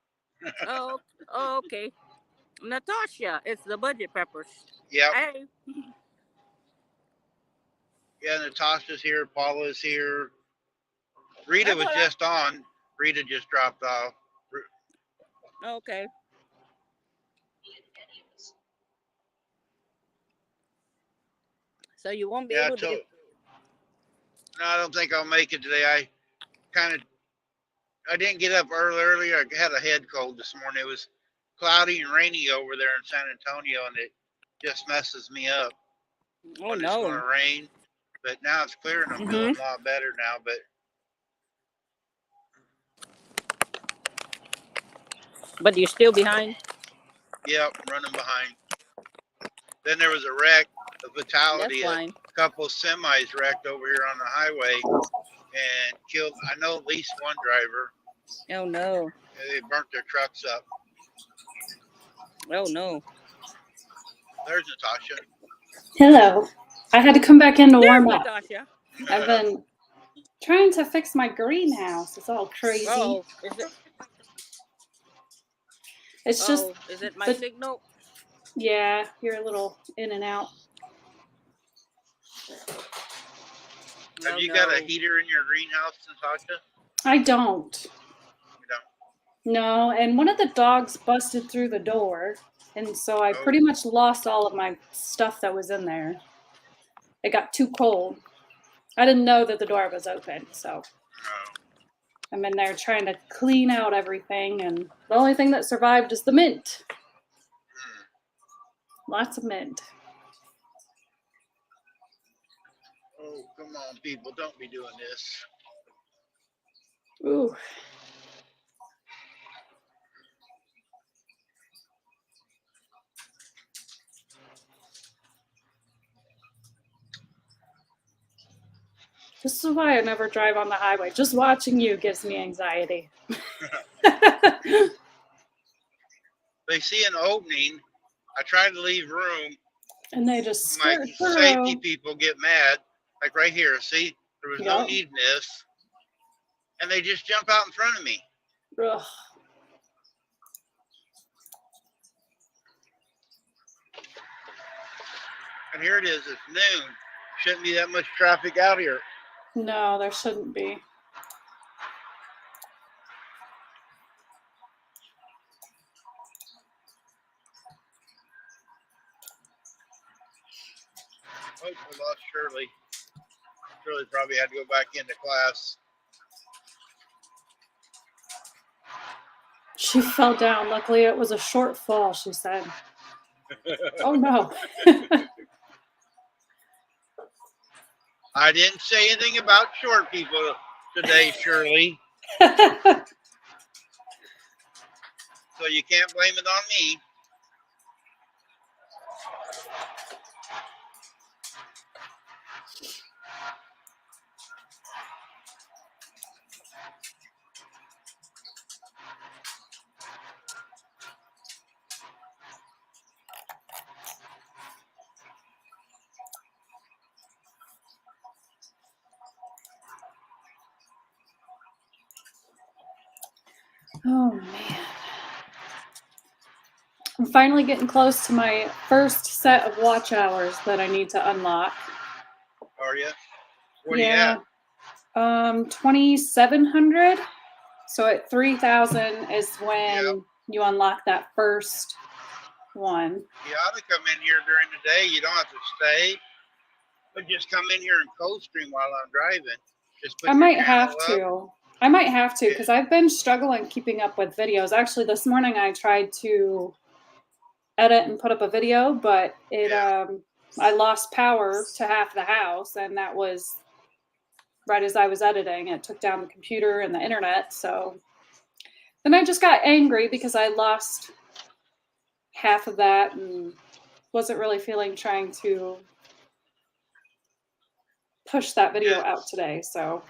Oh, okay. Natasha, it's the budget peppers. Yep. Hey. Yeah, Natasha's here. Paula's here. Rita was just on. Rita just dropped off. Okay. So you won't be able to get... No, I don't think I'll make it today. I didn't get up earlier. I had a head cold this morning. It was cloudy and rainy over there in San Antonio, and it just messes me up. Oh, when no. It's going to rain. But now it's clear and I'm feeling a lot better now. But you're still behind. yeah, I'm running behind. Then there was a wreck, a fatality. That's fine. A couple semis wrecked over here on the highway and killed. I know at least one driver. Oh no. They burnt their trucks up. Oh no. There's Natasha. Hello. I had to come back in to warm up. Natasha. I've been trying to fix my greenhouse. It's all crazy. Oh, is it? It's just, Is it my the- signal? yeah, you're a little in and out. Have you got a heater in your greenhouse, Natasha? I don't. You don't. No, and one of the dogs busted through the door, and so I pretty much lost all of my stuff that was in there. It got too cold. I didn't know that the door was open, so I'm in there trying to clean out everything, and the only thing that survived is the mint. Lots of mint. Oh, come on, people. Don't be doing this. Ooh. This is why I never drive on the highway. Just watching you gives me anxiety. They see an opening. I try to leave room. And they just My skirt through. safety people get mad. Like right here. See, there was no Yep. need in this. And they just jump out in front of me. Ugh. And here it is. It's noon. Shouldn't be that much traffic out here. No, there shouldn't be. Oh, we lost Shirley. Shirley probably had to go back into class. She fell down. Luckily, it was a short fall, she said. Oh, no. I didn't say anything about short people today, Shirley. So you can't blame it on me. Oh, man. I'm finally getting close to my first set of watch hours that I need to unlock. Are you? What are you at? 2,700. So at 3,000 is when you unlock that first one. You ought to come in here during the day. You don't have to stay. But just come in here and co-stream while I'm driving. Just put I your might channel have up. to. I might have to because I've been struggling keeping up with videos. Actually, this morning I tried to edit and put up a video, but it I lost power to half the house, and that was right as I was editing. It took down the computer and the internet. So then I just got angry because I lost half of that and wasn't really feeling trying to push that video out today. So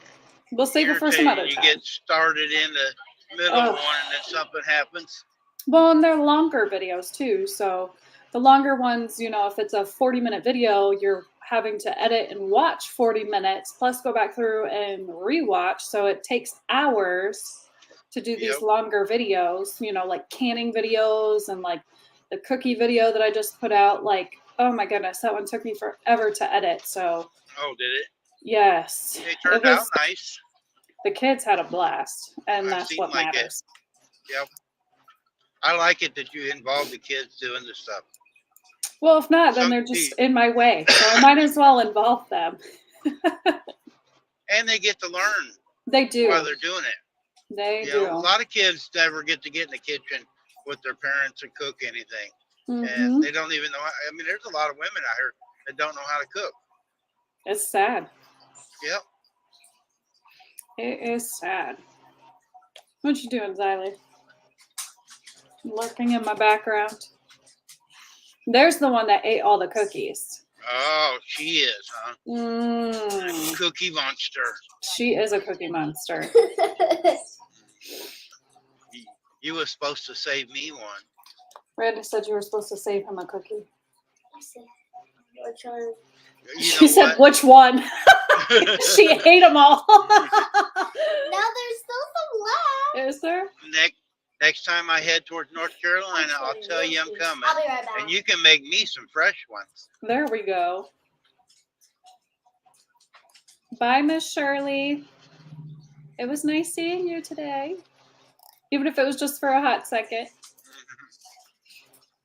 we'll save it for some other You time. get started in the middle of one and then something happens. Well, and they're longer videos too. So the longer ones, you know, if it's a 40-minute video, you're having to edit and watch 40 minutes, plus go back through and rewatch. So it takes hours to do these longer videos, you know, like canning videos and like the cookie video that I just put out. Like, oh my goodness, that one took me forever to edit. So. Oh, did it? Yes. It turned out nice. The kids had a blast, and that's what matters. Yep. I like it that you involve the kids doing this stuff. Well, if not, then they're just in my way. So I might as well involve them. And they get to learn. They do. While they're doing it. They do. A lot of kids never get to get in the kitchen with their parents and cook anything. Mm-hmm. And they don't even know. I mean, there's a lot of women out here that don't know how to cook. It's sad. Yep. It is sad. What you doing, Xylee? Lurking in my background. There's the one that ate all the cookies. Oh, she is, huh? Mm, Cookie monster. she is a cookie monster. You were supposed to save me one. Randy said you were supposed to save him a cookie. Which one? She said, which one? She ate them all. No, there's still some left. Is there? Next time I head towards North Carolina, I'll tell you I'm coming. I'll be right back. And you can make me some fresh ones. There we go. Bye, Miss Shirley. It was nice seeing you today. Even if it was just for a hot second.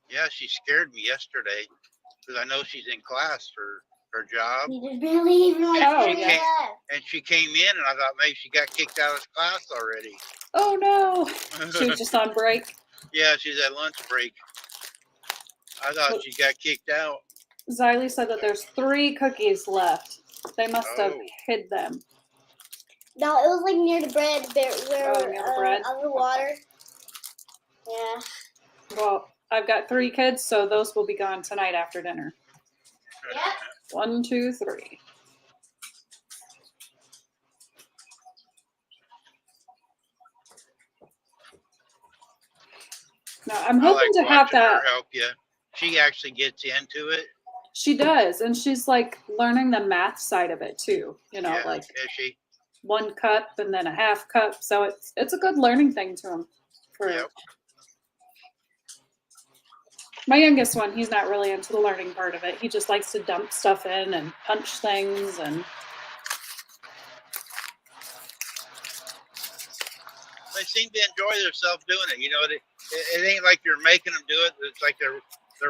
Yeah, she scared me yesterday because I know she's in class for her job. You did really even like Oh, she yeah. And she came in and I thought maybe she got kicked out of class already. Oh, no. She was just on break. Yeah, she's at lunch break. I thought she got kicked out. Xylee said that there's 3 cookies left. They must have Oh. hid them. No, it was like near the bread, where Oh, near the bread? underwater. Yeah. Well, I've got 3 kids, so those will be gone tonight after dinner. Yep. 1, 2, 3. Now, I'm I hoping like to have watching that. her help you. She actually gets into it. She does, and she's like learning the math side of it too. You know, Yeah, like is she? 1 cup and then a half cup. So it's a good learning thing to him. For Yep. my youngest one, he's not really into the learning part of it. He just likes to dump stuff in and punch things and. They seem to enjoy themselves doing it. You know, it ain't like you're making them do it. It's like they're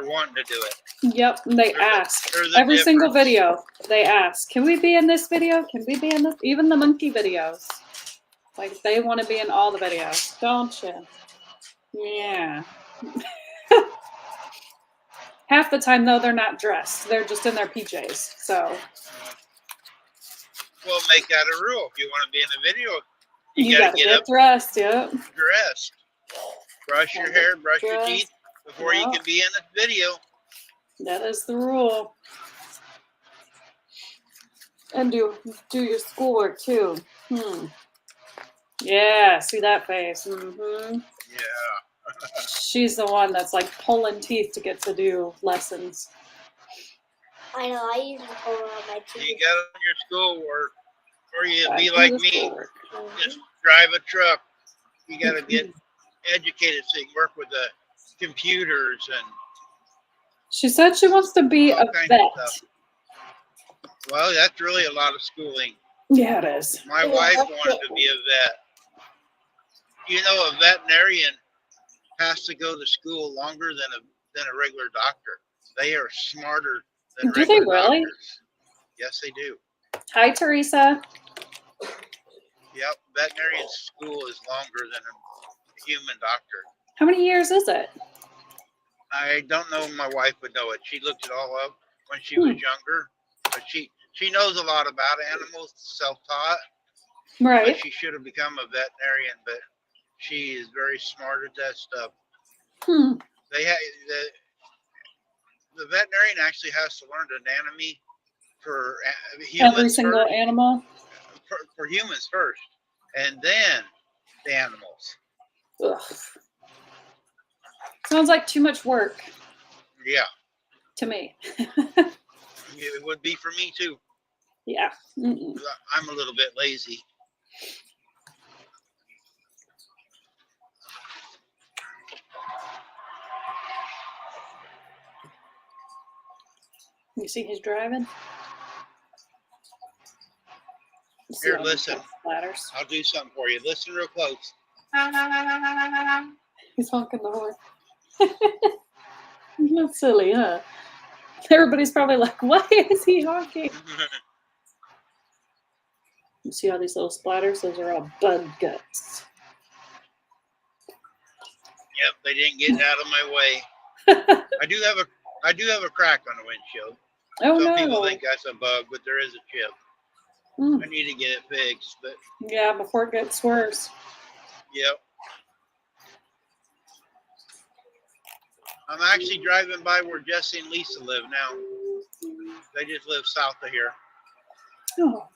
wanting to do it. Yep, and they There's ask there's a every single difference. video. They ask, "Can we be in this video? Can we be in this?" Even the monkey videos, like they want to be in all the videos, don't you? Yeah. Half the time though, they're not dressed; they're just in their PJs. So Well, make that a rule. If you want to be in a video, you gotta gotta get get up dressed. Yep. dressed. Brush your hair, brush your Dressed. teeth before you Yep. can be in a video. That is the rule. And do your schoolwork too. Yeah, see that face. Yeah. She's the one that's like pulling teeth to get to do lessons. I know. I usually pull around my You teeth. got on your schoolwork, or you be Do like the me, schoolwork. just drive a truck. You got to get educated so you can work with the computers and. She said she wants to be All a kinds of vet. stuff. Well, that's really a lot of schooling. Yeah, it is. My Yeah, wife that's wanted it. to be a vet. You know, a veterinarian has to go to school longer than a regular doctor. They are smarter than Do they regular really? doctors. Yes, they do. Hi, Teresa. Yep, veterinarian school is longer than a human doctor. How many years is it? I don't know. My wife would know it. She looked it all up when she was younger, but she knows a lot about animals, self-taught. Right. But she should have become a veterinarian, but she is very smart at that stuff. They have the veterinarian actually has to learn anatomy for humans Every single first, animal. for humans first, and then the animals. Ugh. Sounds like too much work Yeah, to me. it would be for me too. Yeah. Mm-mm. I'm a little bit lazy. You see he's driving? Here, listen. Splatters. I'll do something for you. Listen real close. He's honking the horn. That's silly, huh? Everybody's probably like, why is he honking? You see all these little splatters? Those are all bug guts. Yep, they didn't get out of my way. I do have a crack on the windshield. Oh Some people no. think that's a bug, but there is a chip. Mm. I need to get it fixed, but Yeah, before it gets worse. yep. I'm actually driving by where Jesse and Lisa live now. They just live south of here. Oh.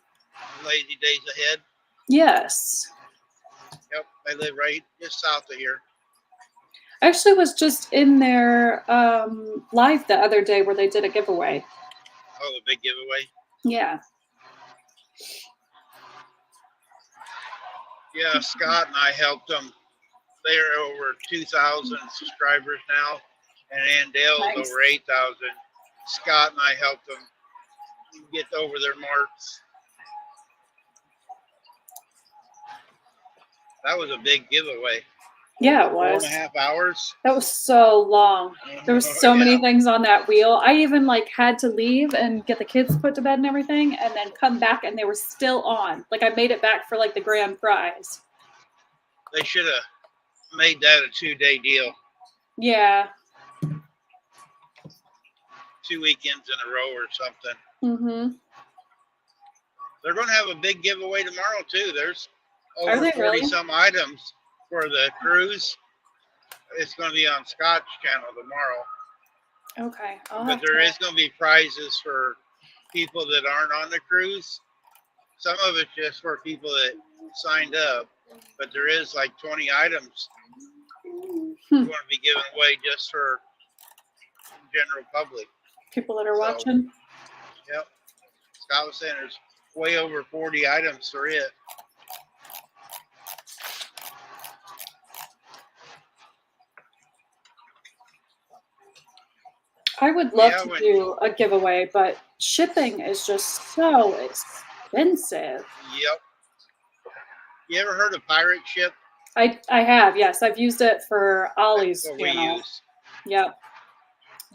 Lazy days ahead. Yes. Yep, they live right just south of here. I actually was just in their live the other day where they did a giveaway. Oh, the big giveaway. Yeah. Yeah, Scott and I helped them. They're over 2,000 subscribers now, and Andale's Nice. over 8,000. Scott and I helped them get over their marks. That was a big giveaway. Yeah, it 4.5 was. hours. That was so long. There was so many Yeah. things on that wheel. I even like had to leave and get the kids put to bed and everything, and then come back and they were still on. Like I made it back for like the grand prize. They should have made that a 2-day deal. Yeah. 2 weekends in a row or something. Mm-hmm. They're going to have a big giveaway tomorrow too. There's Are over they 40 really? some items for the cruise. It's going to be on Scott's channel tomorrow. Okay. I'll But have there to- is going to be prizes for people that aren't on the cruise. Some of it's just for people that signed up, but there is like 20 items going to be given away just for general public. people that are So- watching. Yep. Scott was saying there's way over 40 items for it. I would love Yeah, to when- do a giveaway, but shipping is just so expensive. Yep. You ever heard of Pirate Ship? I have, yes. I've used it for Ollie's That's what we channel. use. Yep.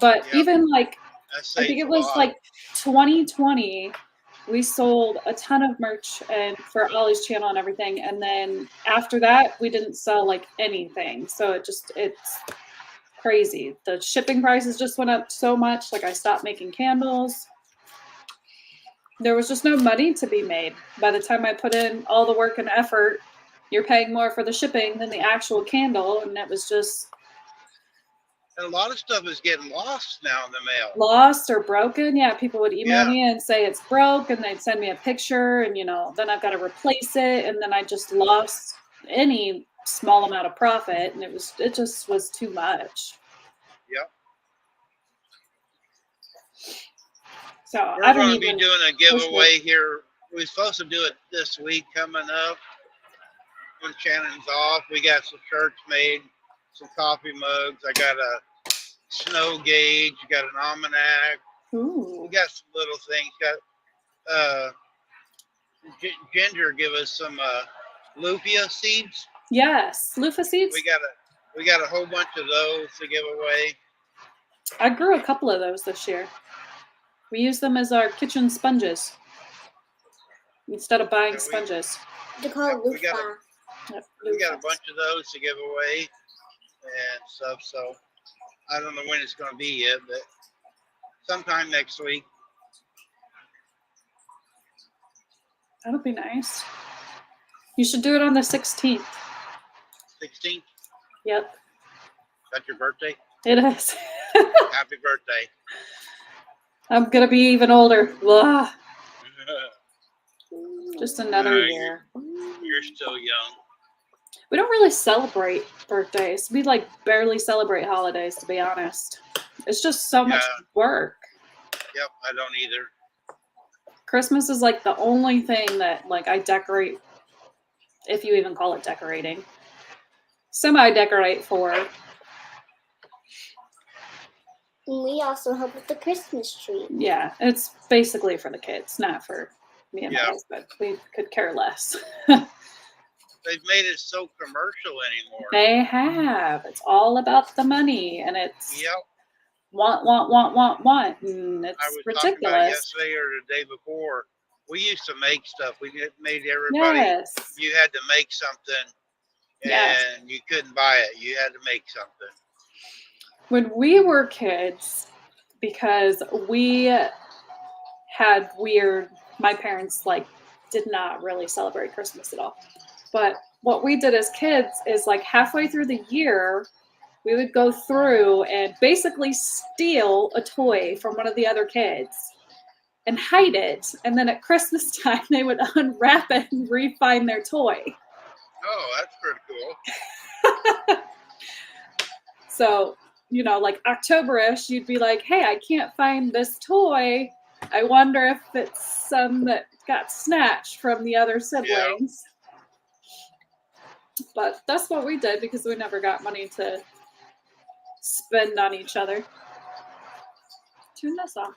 But Yep. even like That I think saves it a was lot. like 2020, we sold a ton of merch and for Ollie's channel and everything. And then after that, we didn't sell like anything. So it's crazy. The shipping prices just went up so much. Like I stopped making candles. There was just no money to be made. By the time I put in all the work and effort, you're paying more for the shipping than the actual candle. And it was just And a lot of stuff is getting lost now in the mail. lost or broken. Yeah, people would email Yeah. me and say it's broke, and they'd send me a picture, and then I've got to replace it, and then I just lost any small amount of profit, and it just was too much. Yep. So We're I don't going to be even. doing a giveaway here. We're supposed to do it this week coming up when Shannon's off. We got some shirts made, some coffee mugs. I got a snow gauge. Got an almanac. Ooh. We got some little things. Got Ginger give us some lupia seeds. Yes, loofah seeds. We got a whole bunch of those to give away. I grew a couple of those this year. We use them as our kitchen sponges instead of buying Yeah, sponges. They call it we got loofah. Yep, We got a loofahs. bunch of those to give away and stuff. So I don't know when it's going to be yet, but sometime next week. That'll be nice. You should do it on the 16th. 16th. Yep, That's your birthday. it is. Happy birthday. I'm gonna be even older. Blah. Just another Uh, year. You're still young. We don't really celebrate birthdays. We like barely celebrate holidays, to be honest. It's just so much Yeah. work. Yep, I don't either. Christmas is like the only thing that like I decorate, if you even call it decorating. Semi-decorate for. And we also help with the Christmas tree. Yeah, it's basically for the kids, not for me and my Yeah. husband. We could care less. They've made it so commercial anymore. They have. It's all about the money, and it's Yep. want, and it's I was talking about ridiculous. yesterday or the day before. We used to make stuff. We made everybody. Yes. You had to make something, and Yes. you couldn't buy it. You had to make something. When we were kids, because we had weird. My parents like did not really celebrate Christmas at all. But what we did as kids is like halfway through the year, we would go through and basically steal a toy from one of the other kids and hide it. And then at Christmas time, they would unwrap it and re-find their toy. Oh, that's pretty cool. So, you know, like October-ish, you'd be like, hey, I can't find this toy. I wonder if it's some that got snatched from the other siblings. Yeah. But that's what we did because we never got money to spend on each other. Turn this off.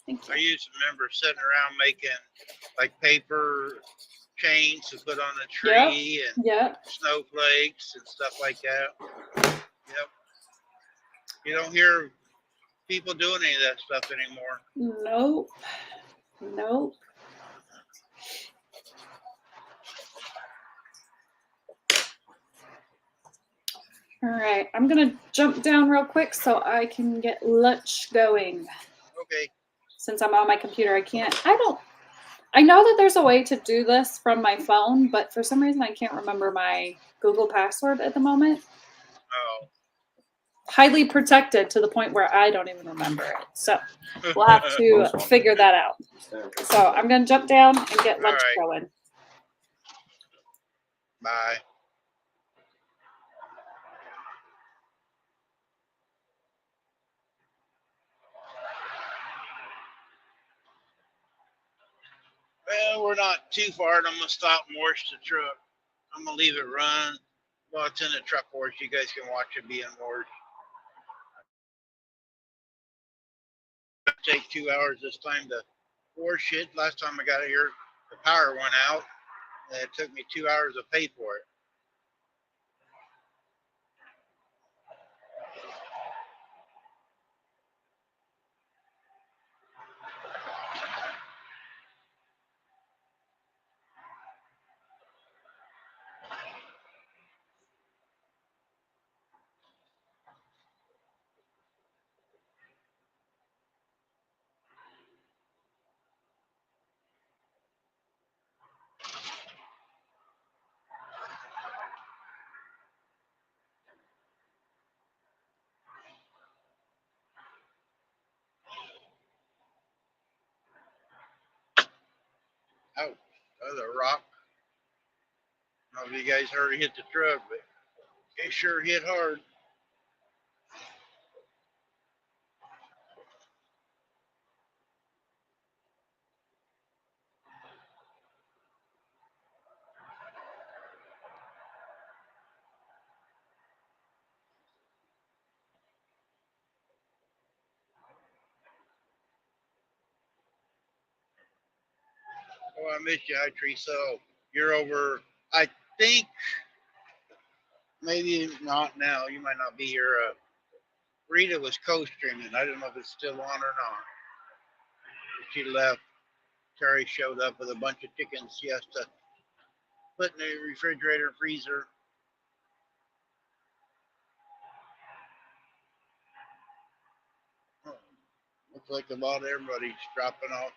Thank you. I used to remember sitting around making like paper chains to put on a tree and snowflakes and stuff like that. Yep. You don't hear people doing any of that stuff anymore. Nope. Nope. All right, I'm gonna jump down real quick so I can get lunch going. Okay. Since I'm on my computer, I know that there's a way to do this from my phone, but for some reason I can't remember my Google password at the moment. Oh. Highly protected to the point where I don't even remember it. So we'll have to figure that out. So I'm gonna jump down and get lunch going. Bye. Well, we're not too far, and I'm gonna stop and wash the truck. I'm gonna leave it run. Well, it's in the truck wash. You guys can watch it being washed. Take 2 hours this time to wash it. Last time I got it here, the power went out, and it took me 2 hours to pay for it. Oh, that was a rock. I don't know if you guys heard it hit the truck, but it sure hit hard. Oh, I missed you, Hi Teresa. You're over, I think, maybe not now. You might not be here. Rita was co-streaming. I don't know if it's still on or not. She left. Terry showed up with a bunch of chickens she has to put in the refrigerator, freezer. Oh, looks like about everybody's dropping off.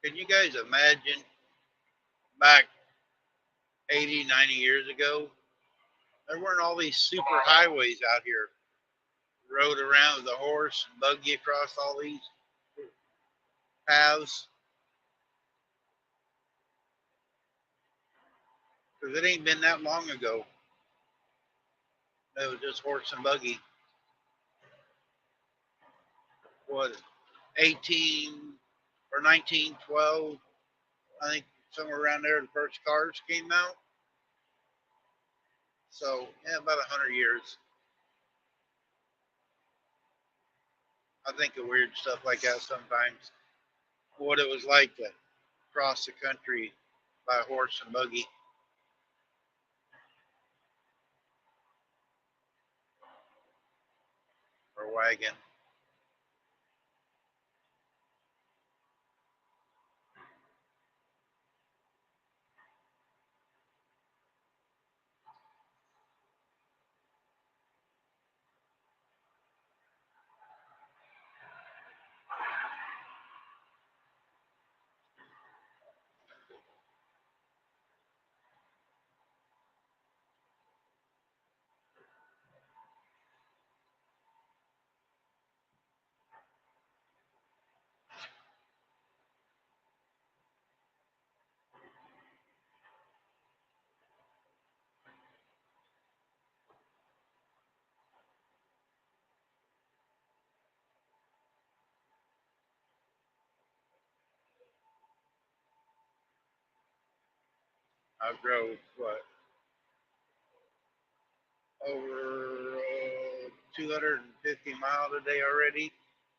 Can you guys imagine back 80, 90 years ago? There weren't all these super highways out here. Rode around with a horse and buggy across all these paths. Because it ain't been that long ago. It was just horse and buggy. What, 18 or 1912? I think somewhere around there the first cars came out. So, yeah, about 100 years. I think of weird stuff like that sometimes. What it was like to cross the country by horse and buggy or wagon. I drove, what, over 250 miles a day already.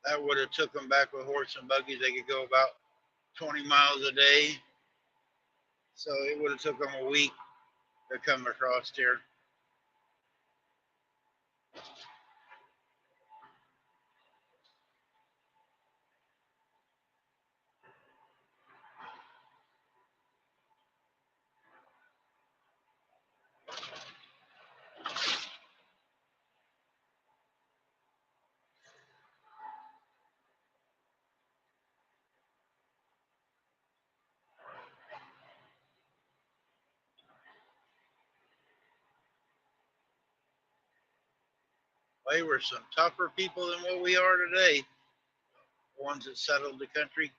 That would have took them back with horse and buggies. They could go about 20 miles a day. So it would have took them a week to come across here. They were some tougher people than what we are today. The ones that settled the country.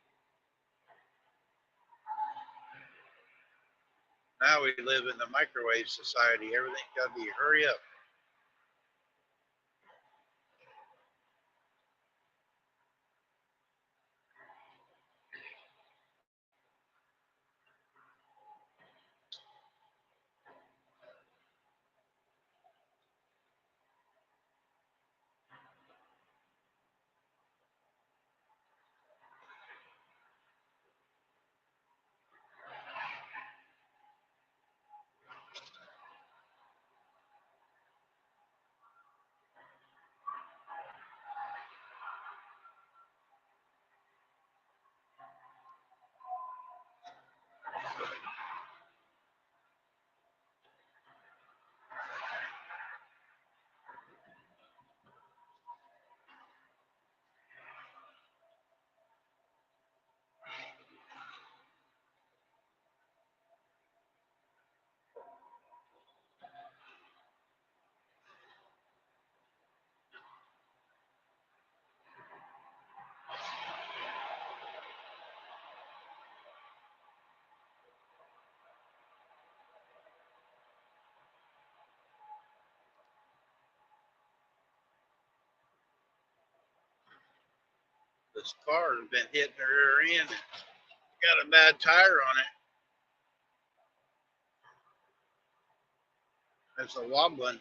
Now we live in the microwave society. Everything got to be hurry up. This car has been hitting her rear end. Got a bad tire on it. It's a wobbling.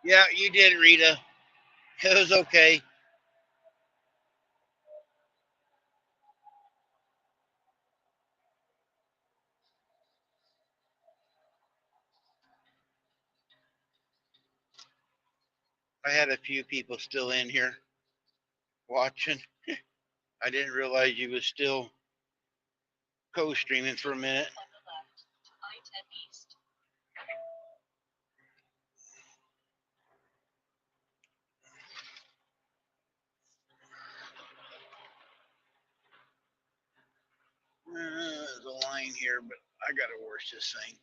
Yeah, you did, Rita. It was okay. I had a few people still in here watching. I didn't realize you was still co-streaming for a minute. There's a line here, but I gotta wash this thing.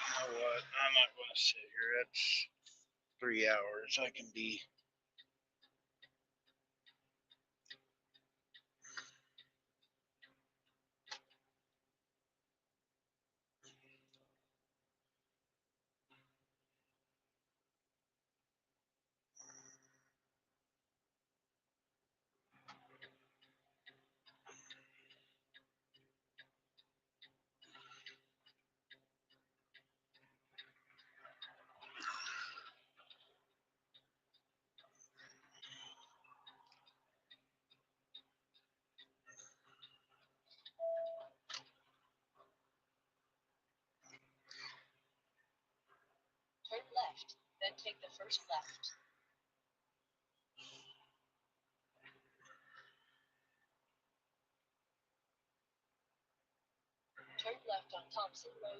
You know what? I'm not gonna sit here. That's 3 hours. I can be.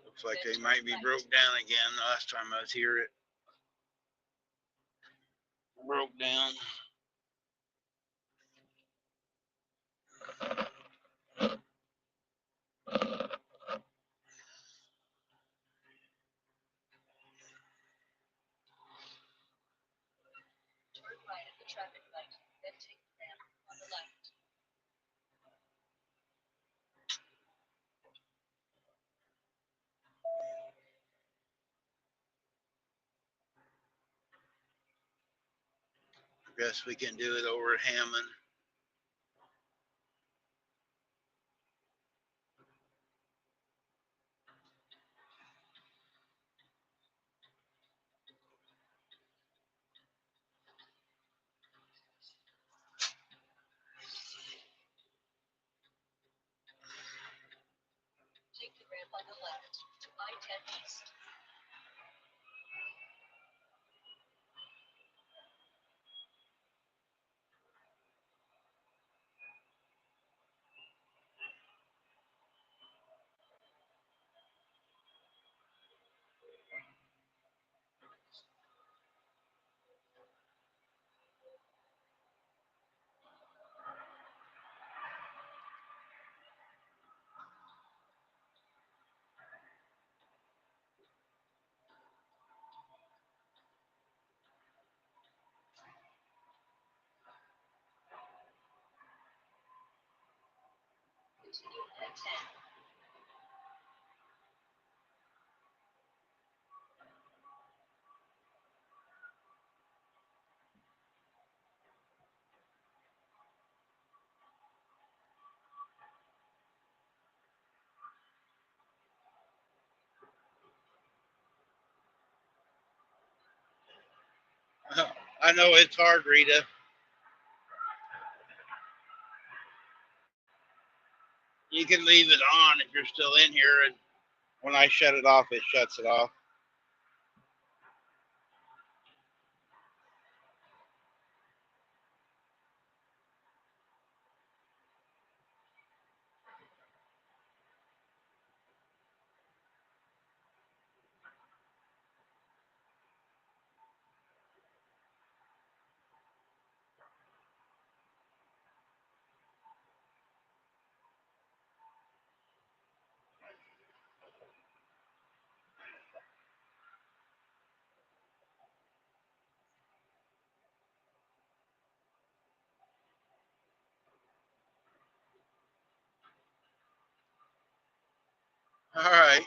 Looks like they might be broke down again. Last time I was here, it broke down. I guess we can do it over at Hammond. I know it's hard, Rita. You can leave it on if you're still in here, and when I shut it off, it shuts it off. All right.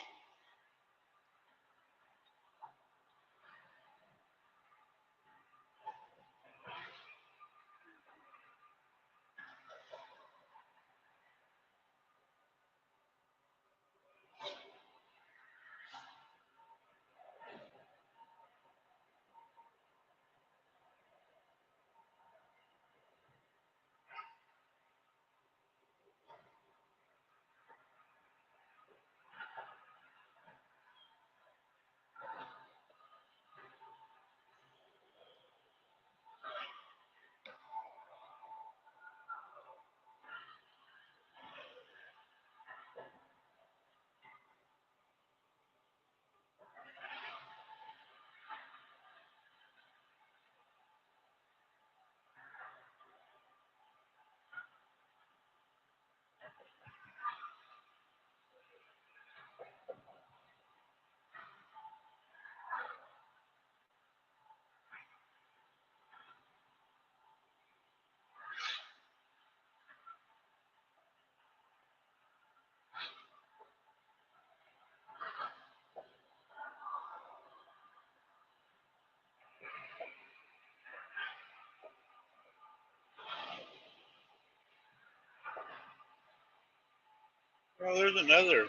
Well, there's another,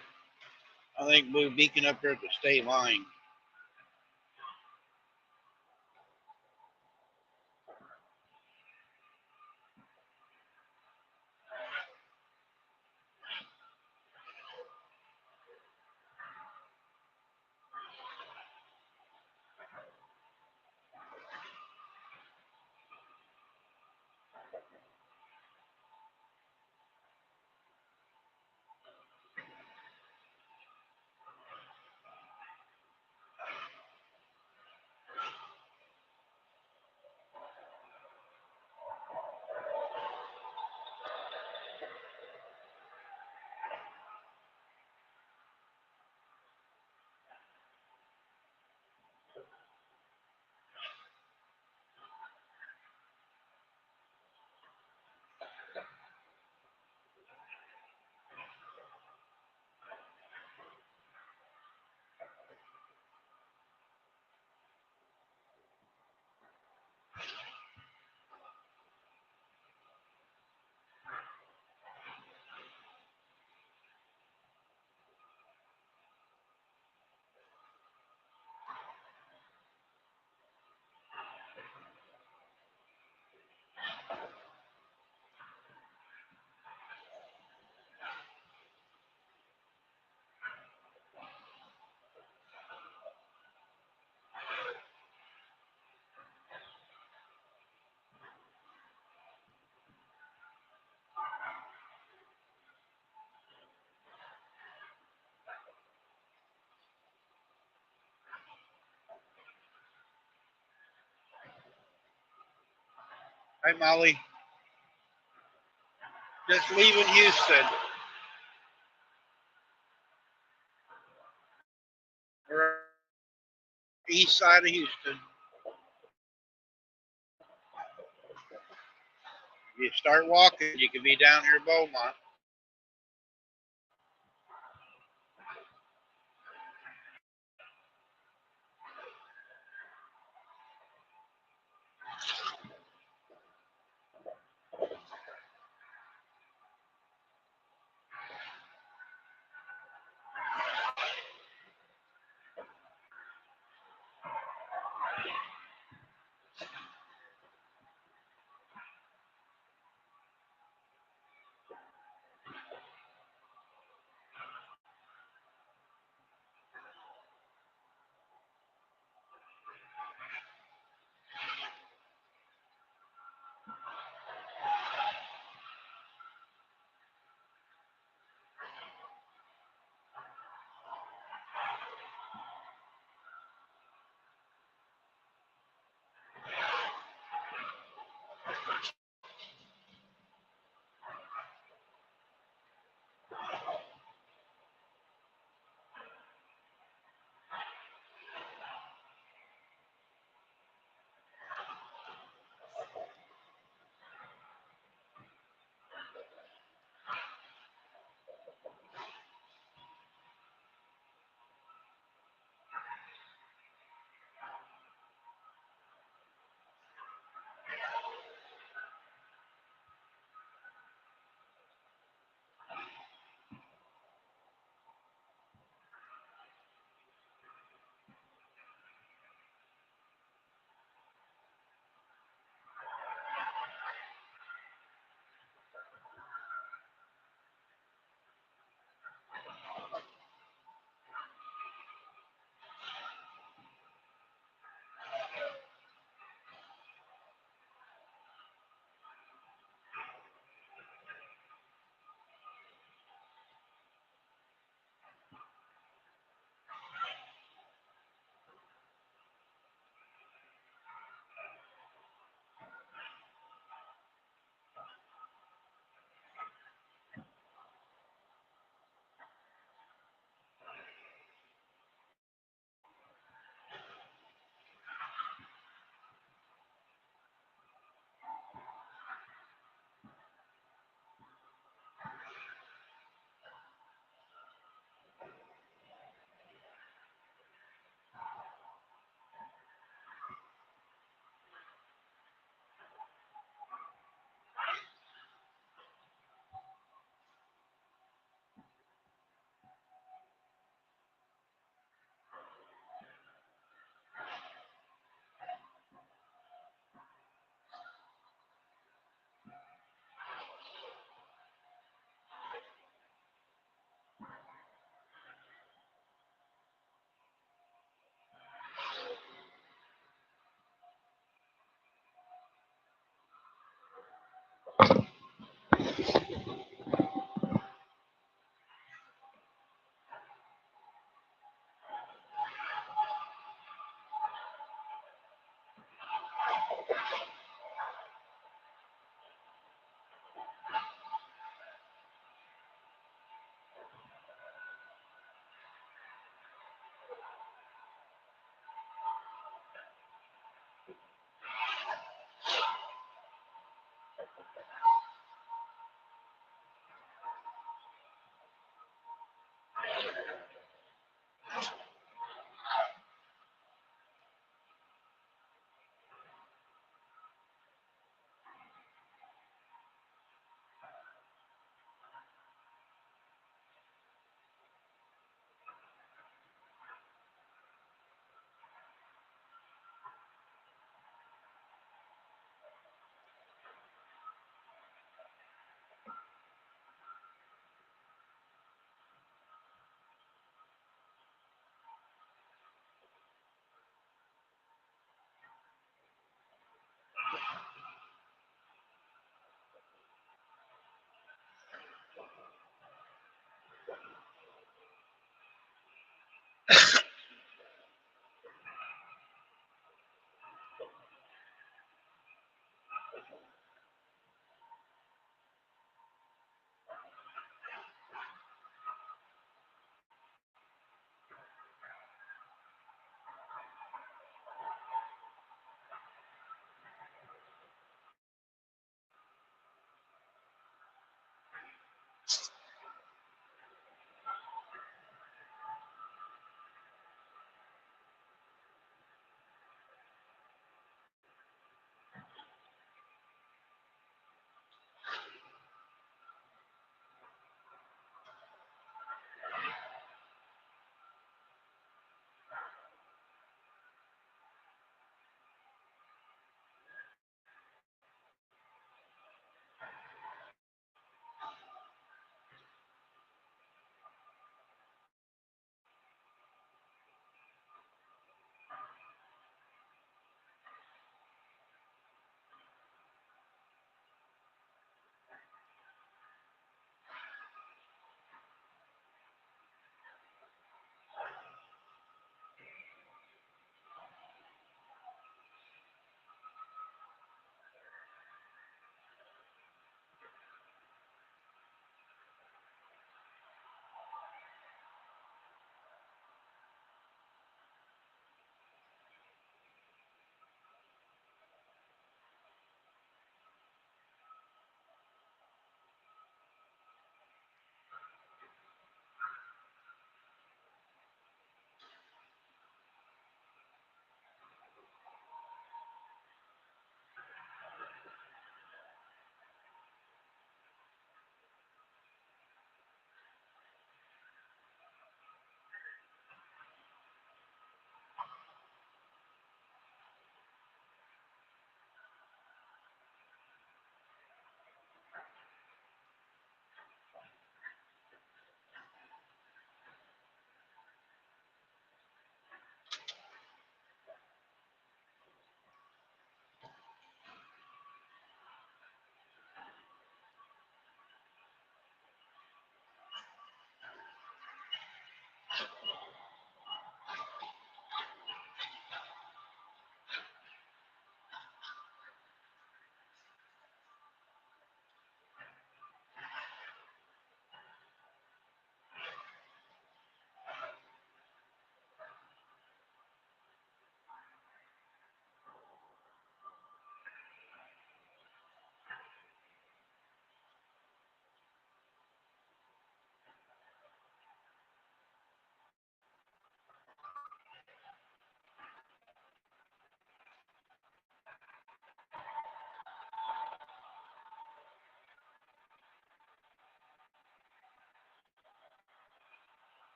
I think, blue beacon up there at the state line. Hi, Molly. Just leaving Houston. We're east side of Houston. You start walking, you can be down here Beaumont.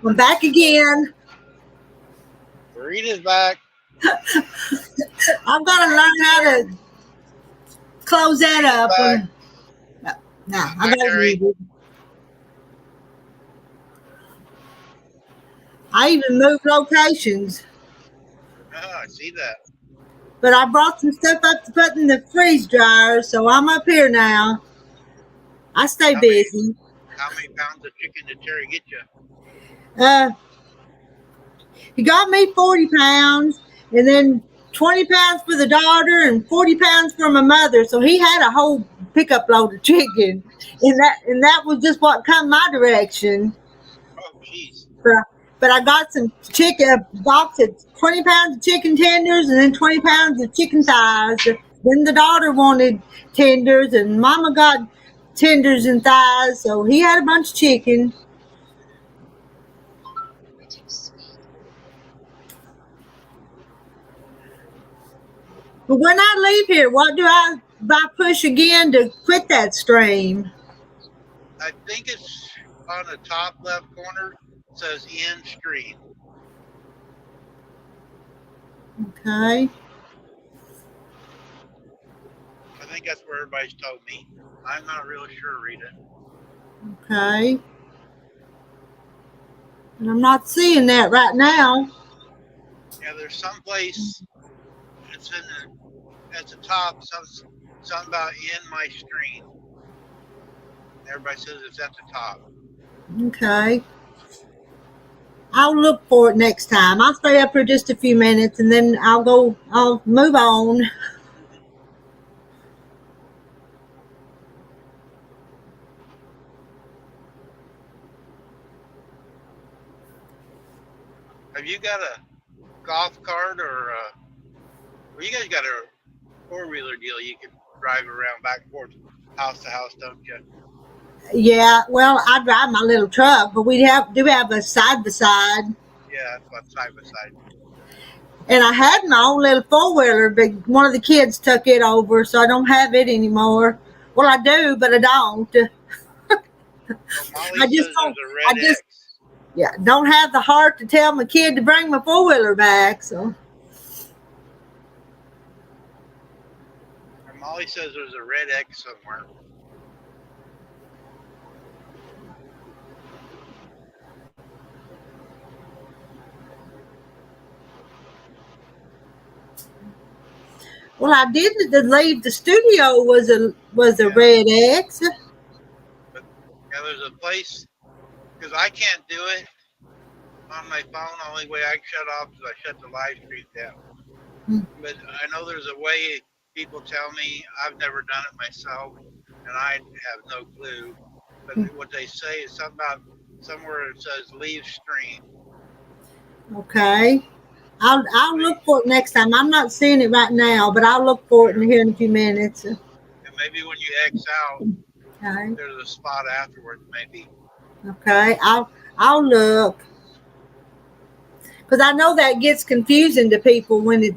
I'm back again. Rita's back. I've got to learn how to close that up. No, I got to Mary. use it. I even moved locations, Oh, I see that. but I brought some stuff up to put in the freeze dryer, so I'm up here now. I stay busy. How many pounds of chicken did Terry get you? He got me 40 pounds, and then 20 pounds for the daughter and 40 pounds for my mother. So he had a whole pickup load of chicken, and that was just what come my direction. Oh, jeez. But I got some chicken, a box of 20 pounds of chicken tenders and then 20 pounds of chicken thighs. Then the daughter wanted tenders, and Mama got tenders and thighs. So he had a bunch of chicken. But when I leave here, what do I push again to quit that stream? I think it's on the top left corner. It says end stream. Okay. I think that's where everybody's told me. I'm not really sure, Rita. Okay. And I'm not seeing that right now. Yeah, there's some place. It's at the top. Something about in my stream. Everybody says it's at the top. Okay. I'll look for it next time. I'll stay up here just a few minutes and then I'll move on. Have you got a golf cart or well, you guys got a four-wheeler deal you can drive around back and forth house to house, don't you? Yeah, well, I drive my little truck, but we do have a side by side. Yeah, that's what side by side. And I had my own little four-wheeler, but one of the kids took it over, so I don't have it anymore. Well, I do, but I don't. Well, Molly says there's a red X. Yeah, don't have the heart to tell my kid to bring my four-wheeler back, so. And Molly says there's a red X somewhere. Well, I didn't leave the studio was a red X. But yeah, there's a place because I can't do it on my phone. The only way I can shut off is I shut the live stream down. But I know there's a way. People tell me I've never done it myself, and I have no clue. But what they say is something about somewhere it says leave stream. Okay. I'll look for it next time. I'm not seeing it right now, but I'll look for it here in a few minutes. And maybe when you X out, okay, there's a spot afterwards, maybe. Okay, I'll look. Because I know that gets confusing to people when they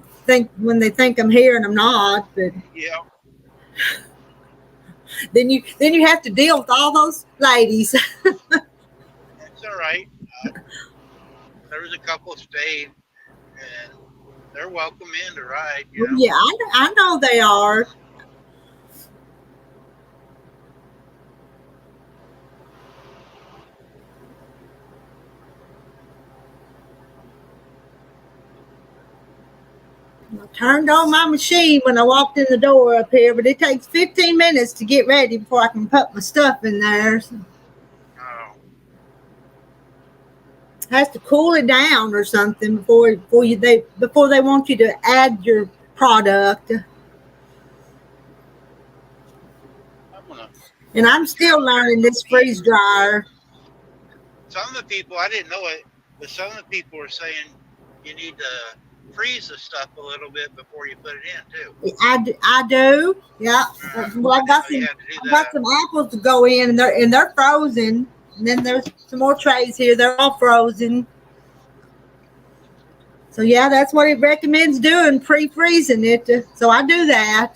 think I'm here and I'm not. But yeah. Then you have to deal with all those ladies. That's all right. There was a couple stayed, and they're welcome in to ride. You know? Yeah, I know they are. I turned on my machine when I walked in the door up here, but it takes 15 minutes to get ready before I can put my stuff in there. So. Oh. Has to cool it down or something before they want you to add your product. And I'm still learning this freeze dryer. Some of the people, I didn't know it, but some of the people are saying you need to freeze the stuff a little bit before you put it in too. I do, yeah. Well, I got some apples to go in, and they're frozen. And then there's some more trays here. They're all frozen. So yeah, that's what it recommends doing, pre-freezing it. So I do that.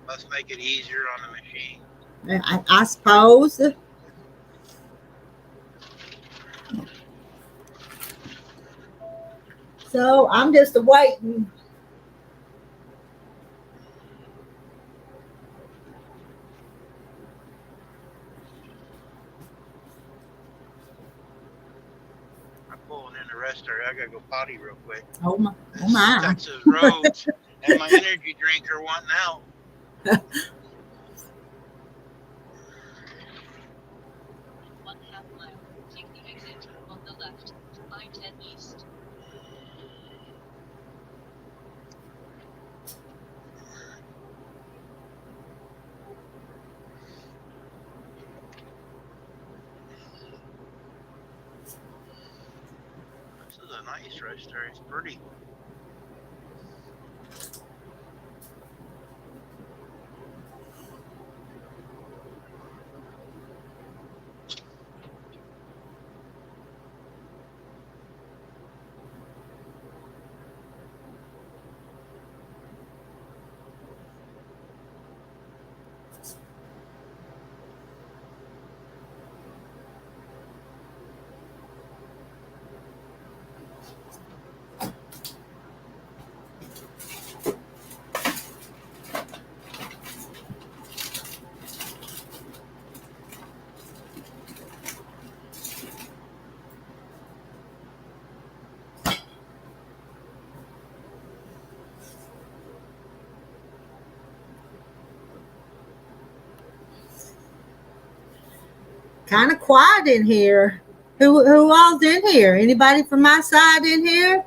Must make it easier on the machine. I suppose. So I'm just waiting. I'm pulling in the rest area. I gotta go potty real quick. Oh my, oh This my. Texas roads and my energy drink are wanting out. This is a nice rest area. It's pretty. Kind of quiet in here. Who all's in here? Anybody from my side in here?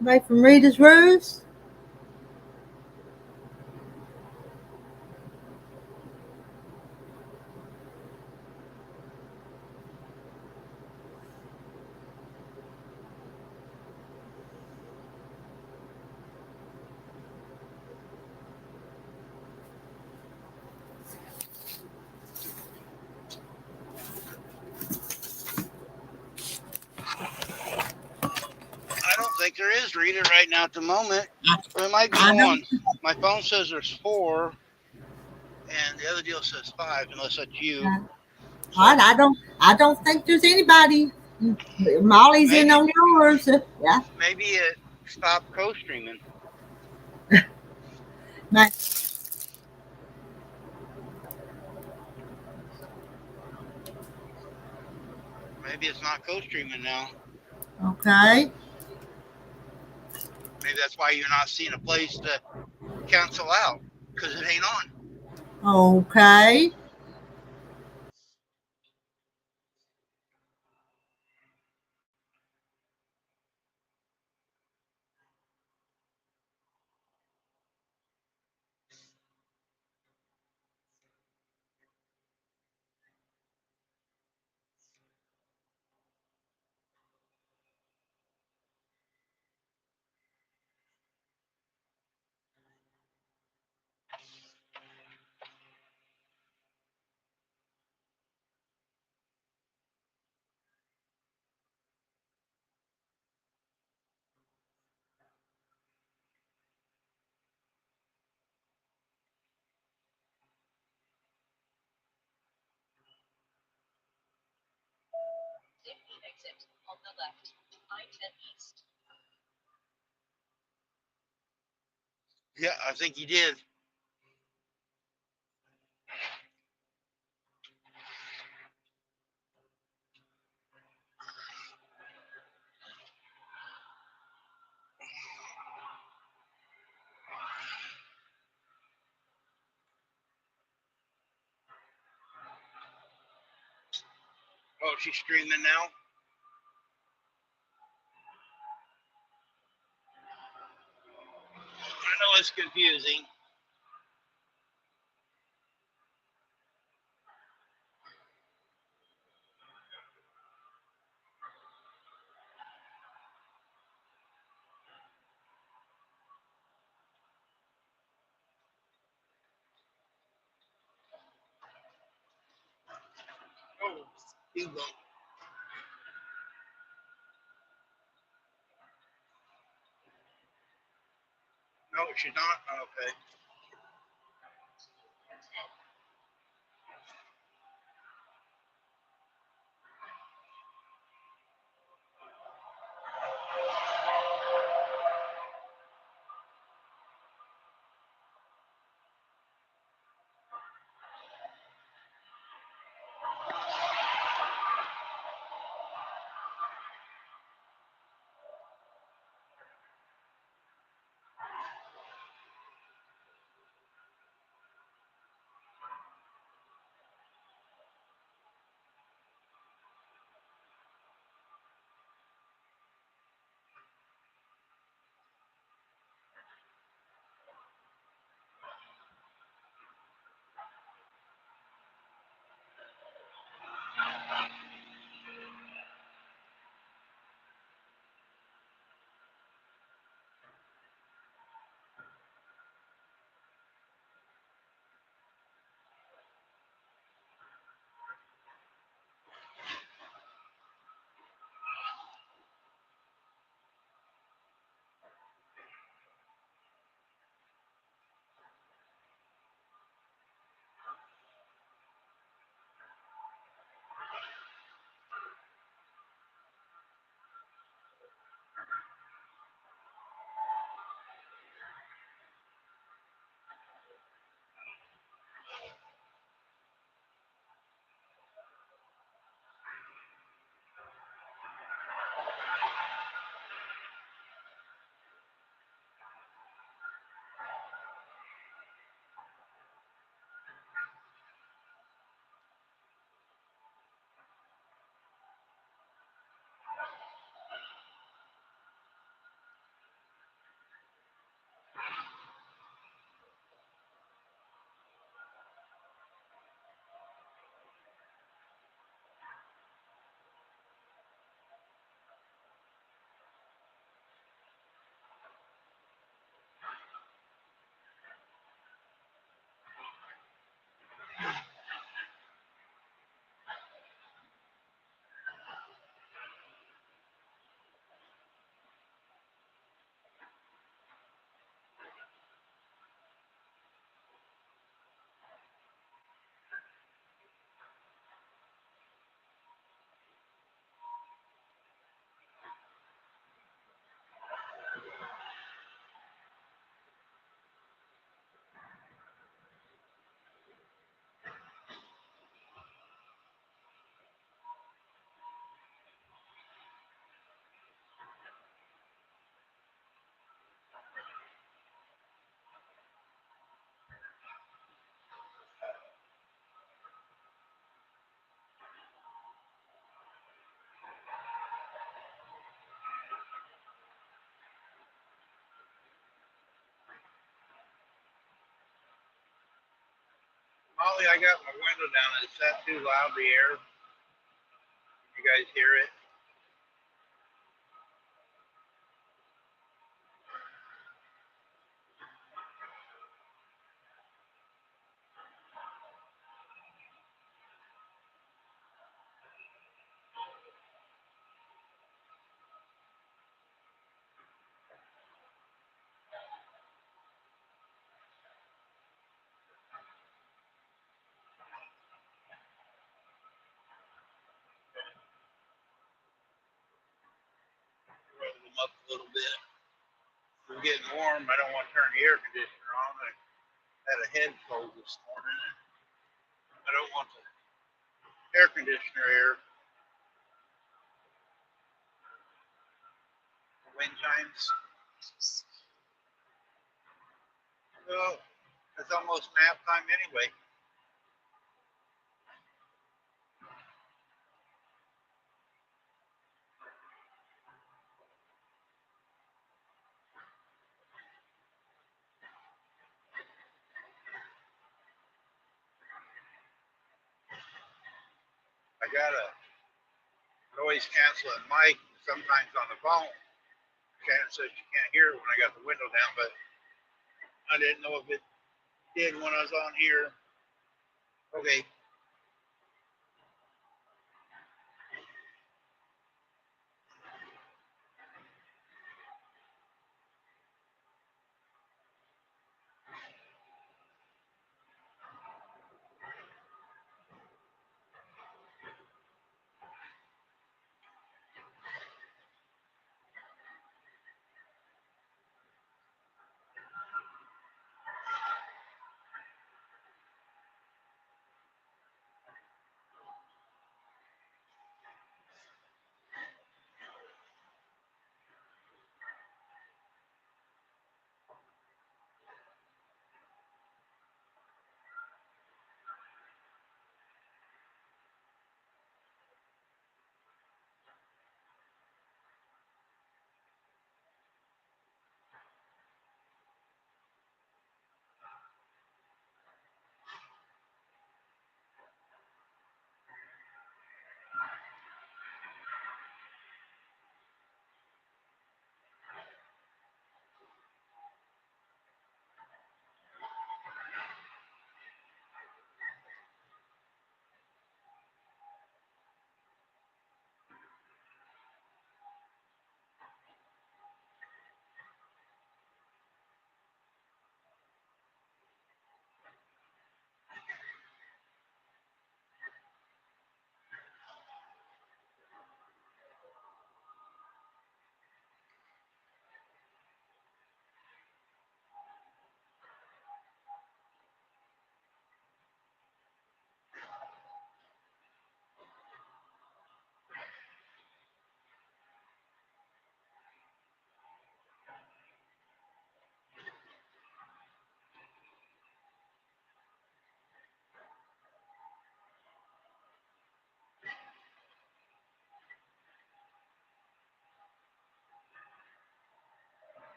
Anybody from Rita's Roost? I don't think there is Rita right now at the moment. There might be I one. don't. My phone says there's 4, and the other deal says 5, unless that's you. So I don't think there's anybody. Molly's in maybe on yours. Yeah. maybe it stopped co-streaming. My- Maybe it's not co-streaming now. Okay. Maybe that's why you're not seeing a place to cancel out, because it ain't on. Okay. Yeah, I think you did. Oh, she's streaming now. I know it's confusing. Oh, you go. No, she's not. Okay. Holly, I got my window down. Is that too loud, the air? You guys hear it? Roll them up a little bit. It's getting warm. I don't want to turn the air conditioner on. I had a head cold this morning. And I don't want the air conditioner air. The wind chimes. Well, it's almost nap time anyway. I got a noise canceling mic sometimes on the phone. Shannon says she can't hear it when I got the window down, but I didn't know if it did when I was on here. Okay.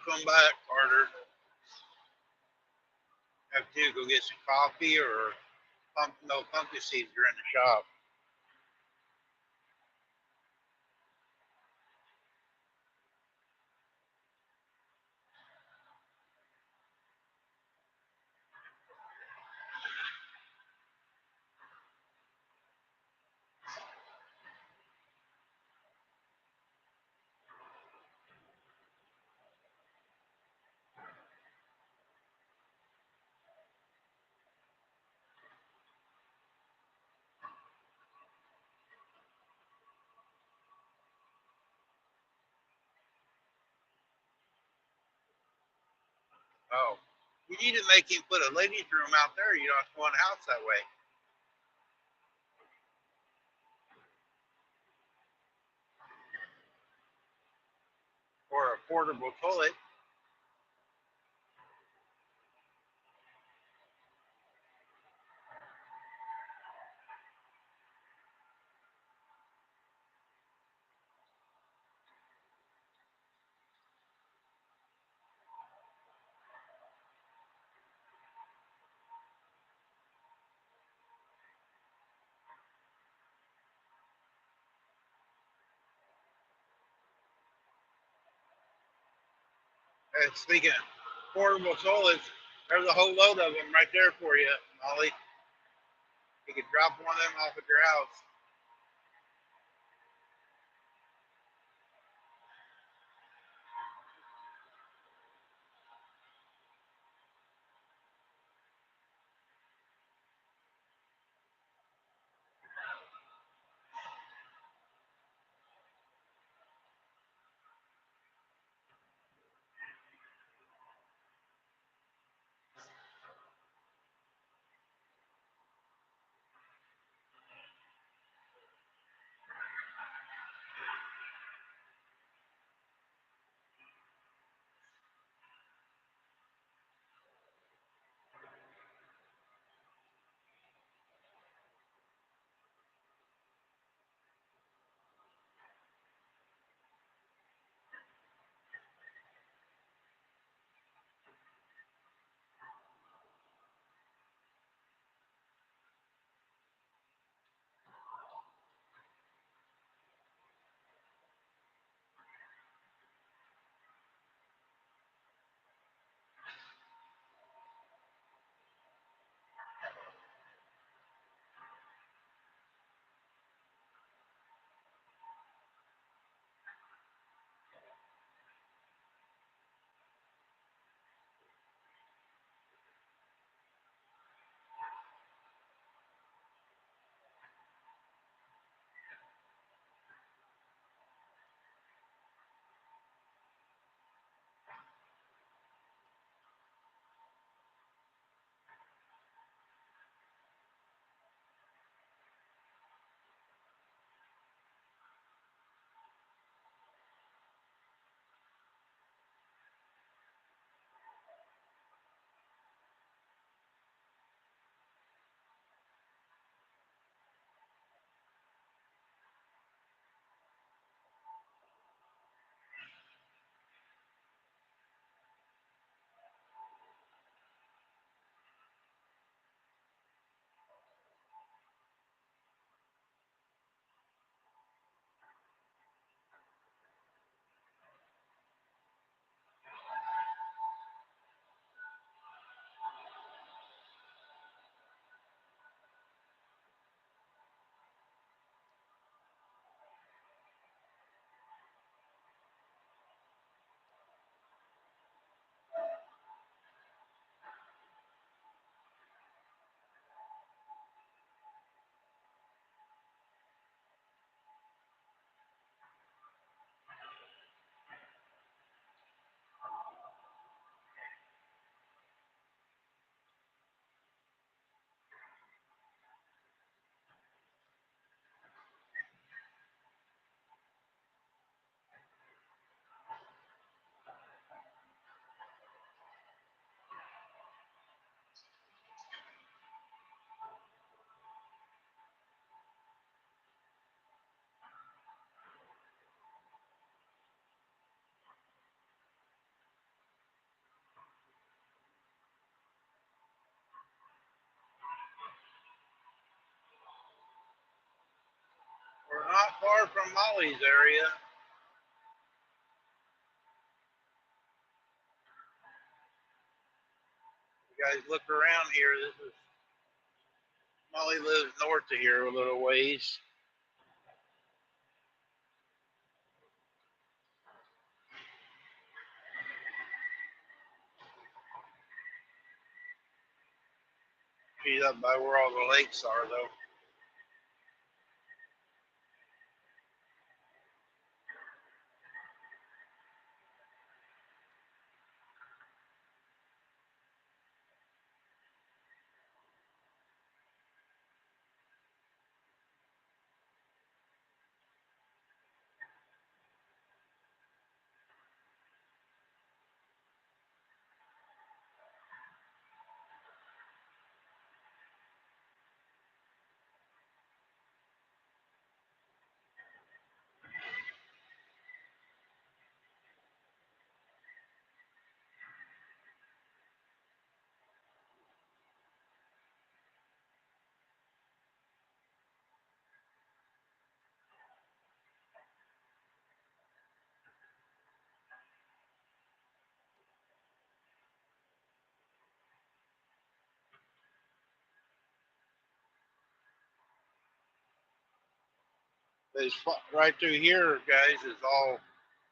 come back, Carter. Have to go get some coffee or pumpkin seeds are in the shop. Oh, you need to make him put a ladies' room out there. You don't have to go in the house that way. Or a portable toilet. And speaking of portable toilets, there's a whole load of them right there for you, Molly. You could drop one of them off at your house. Molly's area. You guys look around here. This is Molly lives north of here a little ways. She's up by where all the lakes are, though. This right through here, guys, is all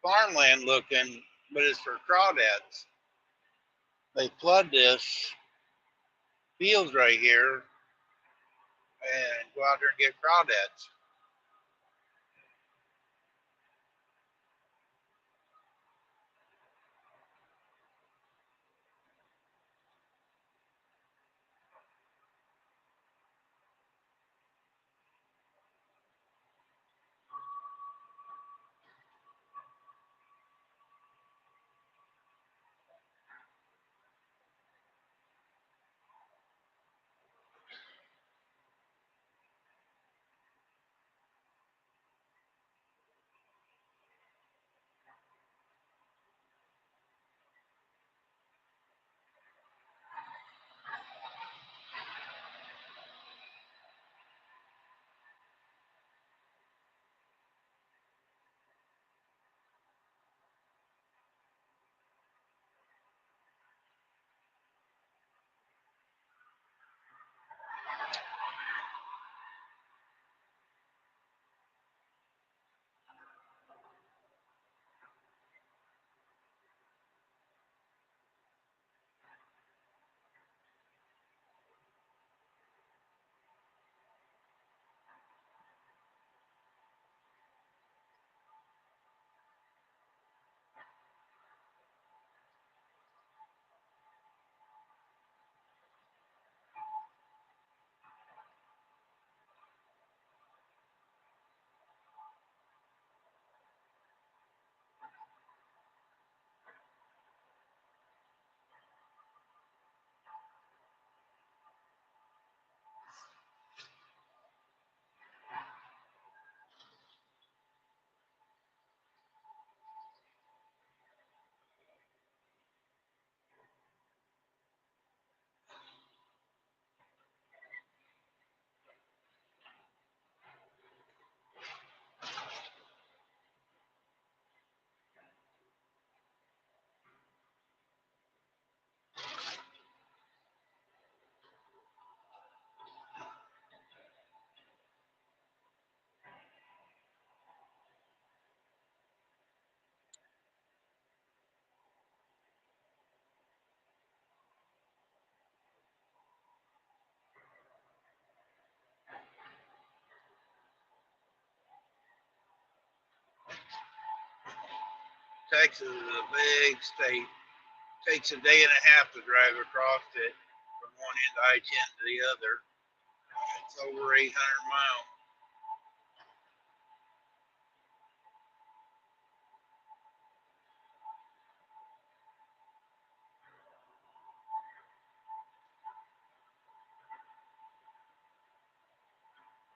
farmland looking, but it's for crawdads. They flood this fields right here and go out there and get crawdads. Texas is a big state. Takes a day and a half to drive across it from one end of I-10 to the other. It's over 800 miles.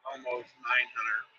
Almost 900.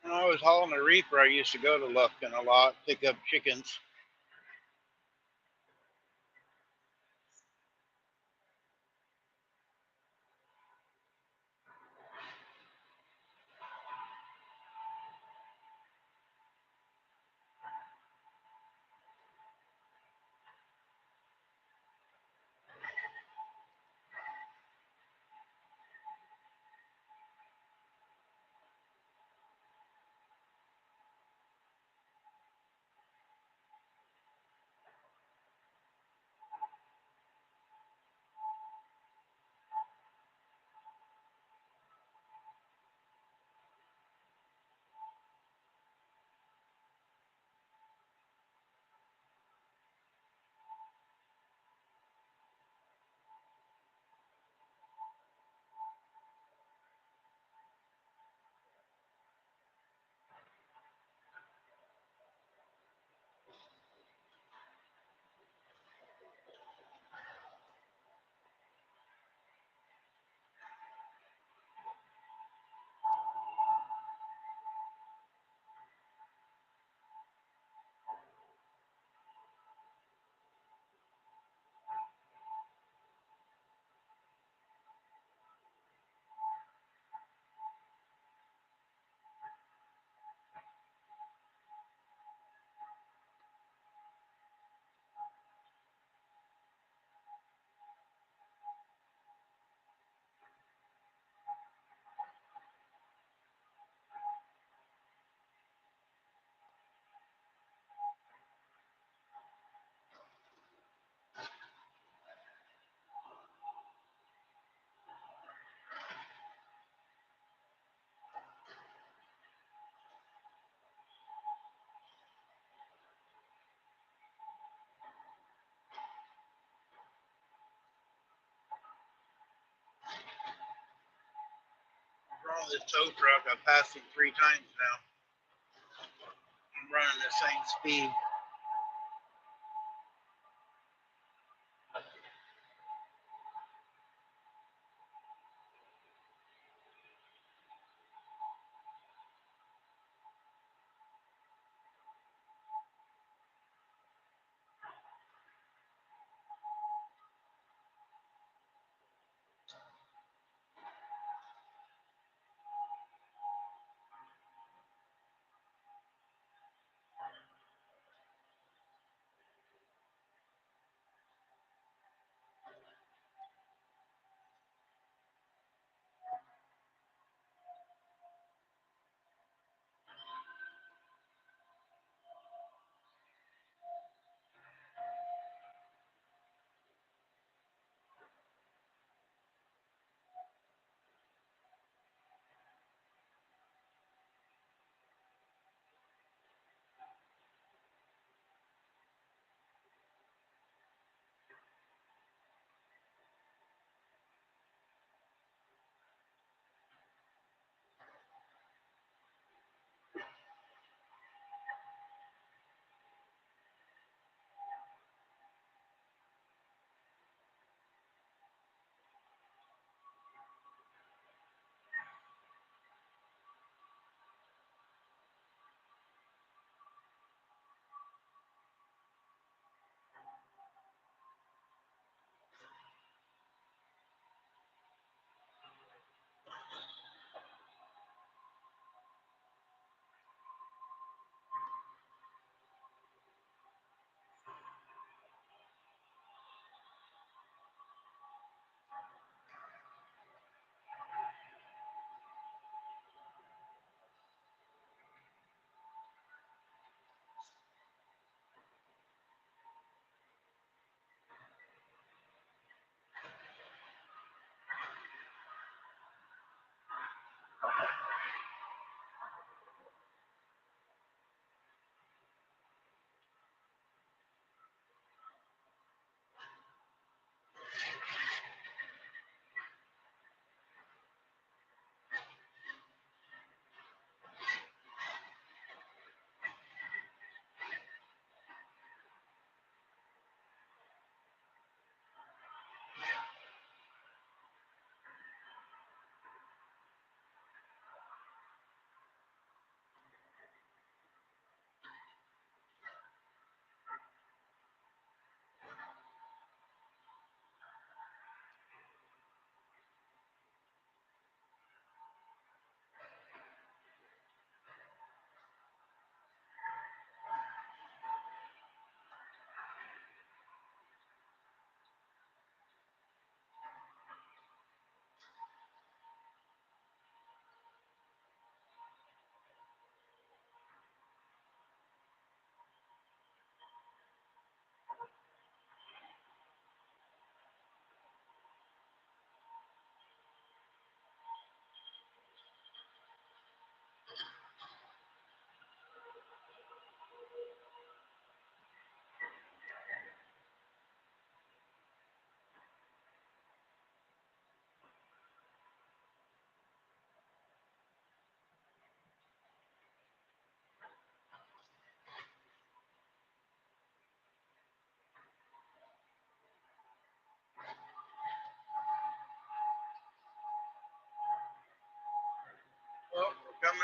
When I was hauling a reefer, I used to go to Lufkin a lot, pick up chickens. Wrong this tow truck. I passed him 3 times now. I'm running the same speed.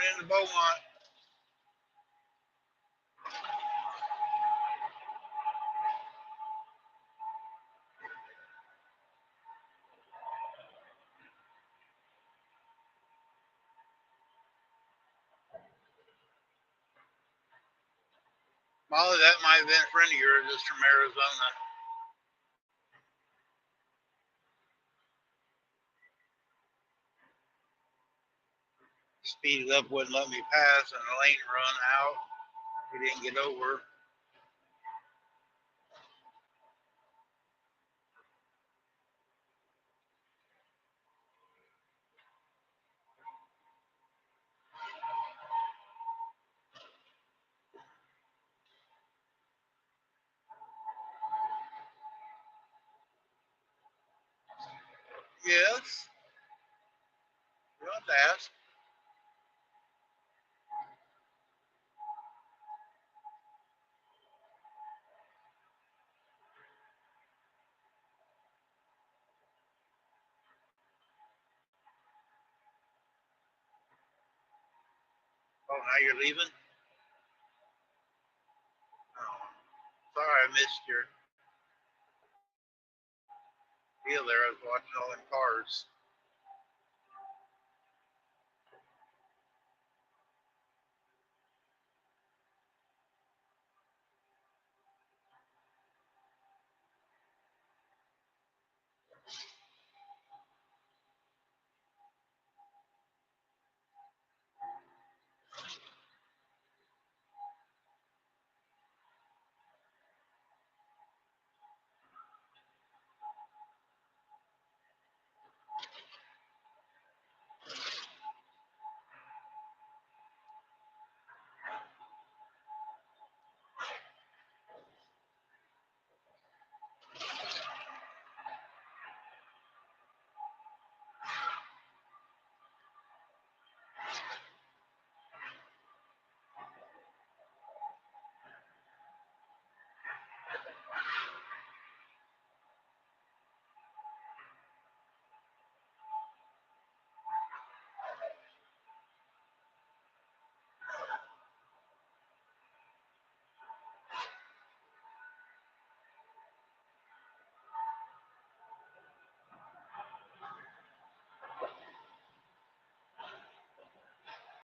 coming into Beaumont. Molly, that might have been a friend of yours, just from Arizona. Speeded up, wouldn't let me pass, and the lane run out. He didn't get over. Yes. You don't have to ask. Oh, now you're leaving? Oh, sorry, I missed your deal there. I was watching all them cars.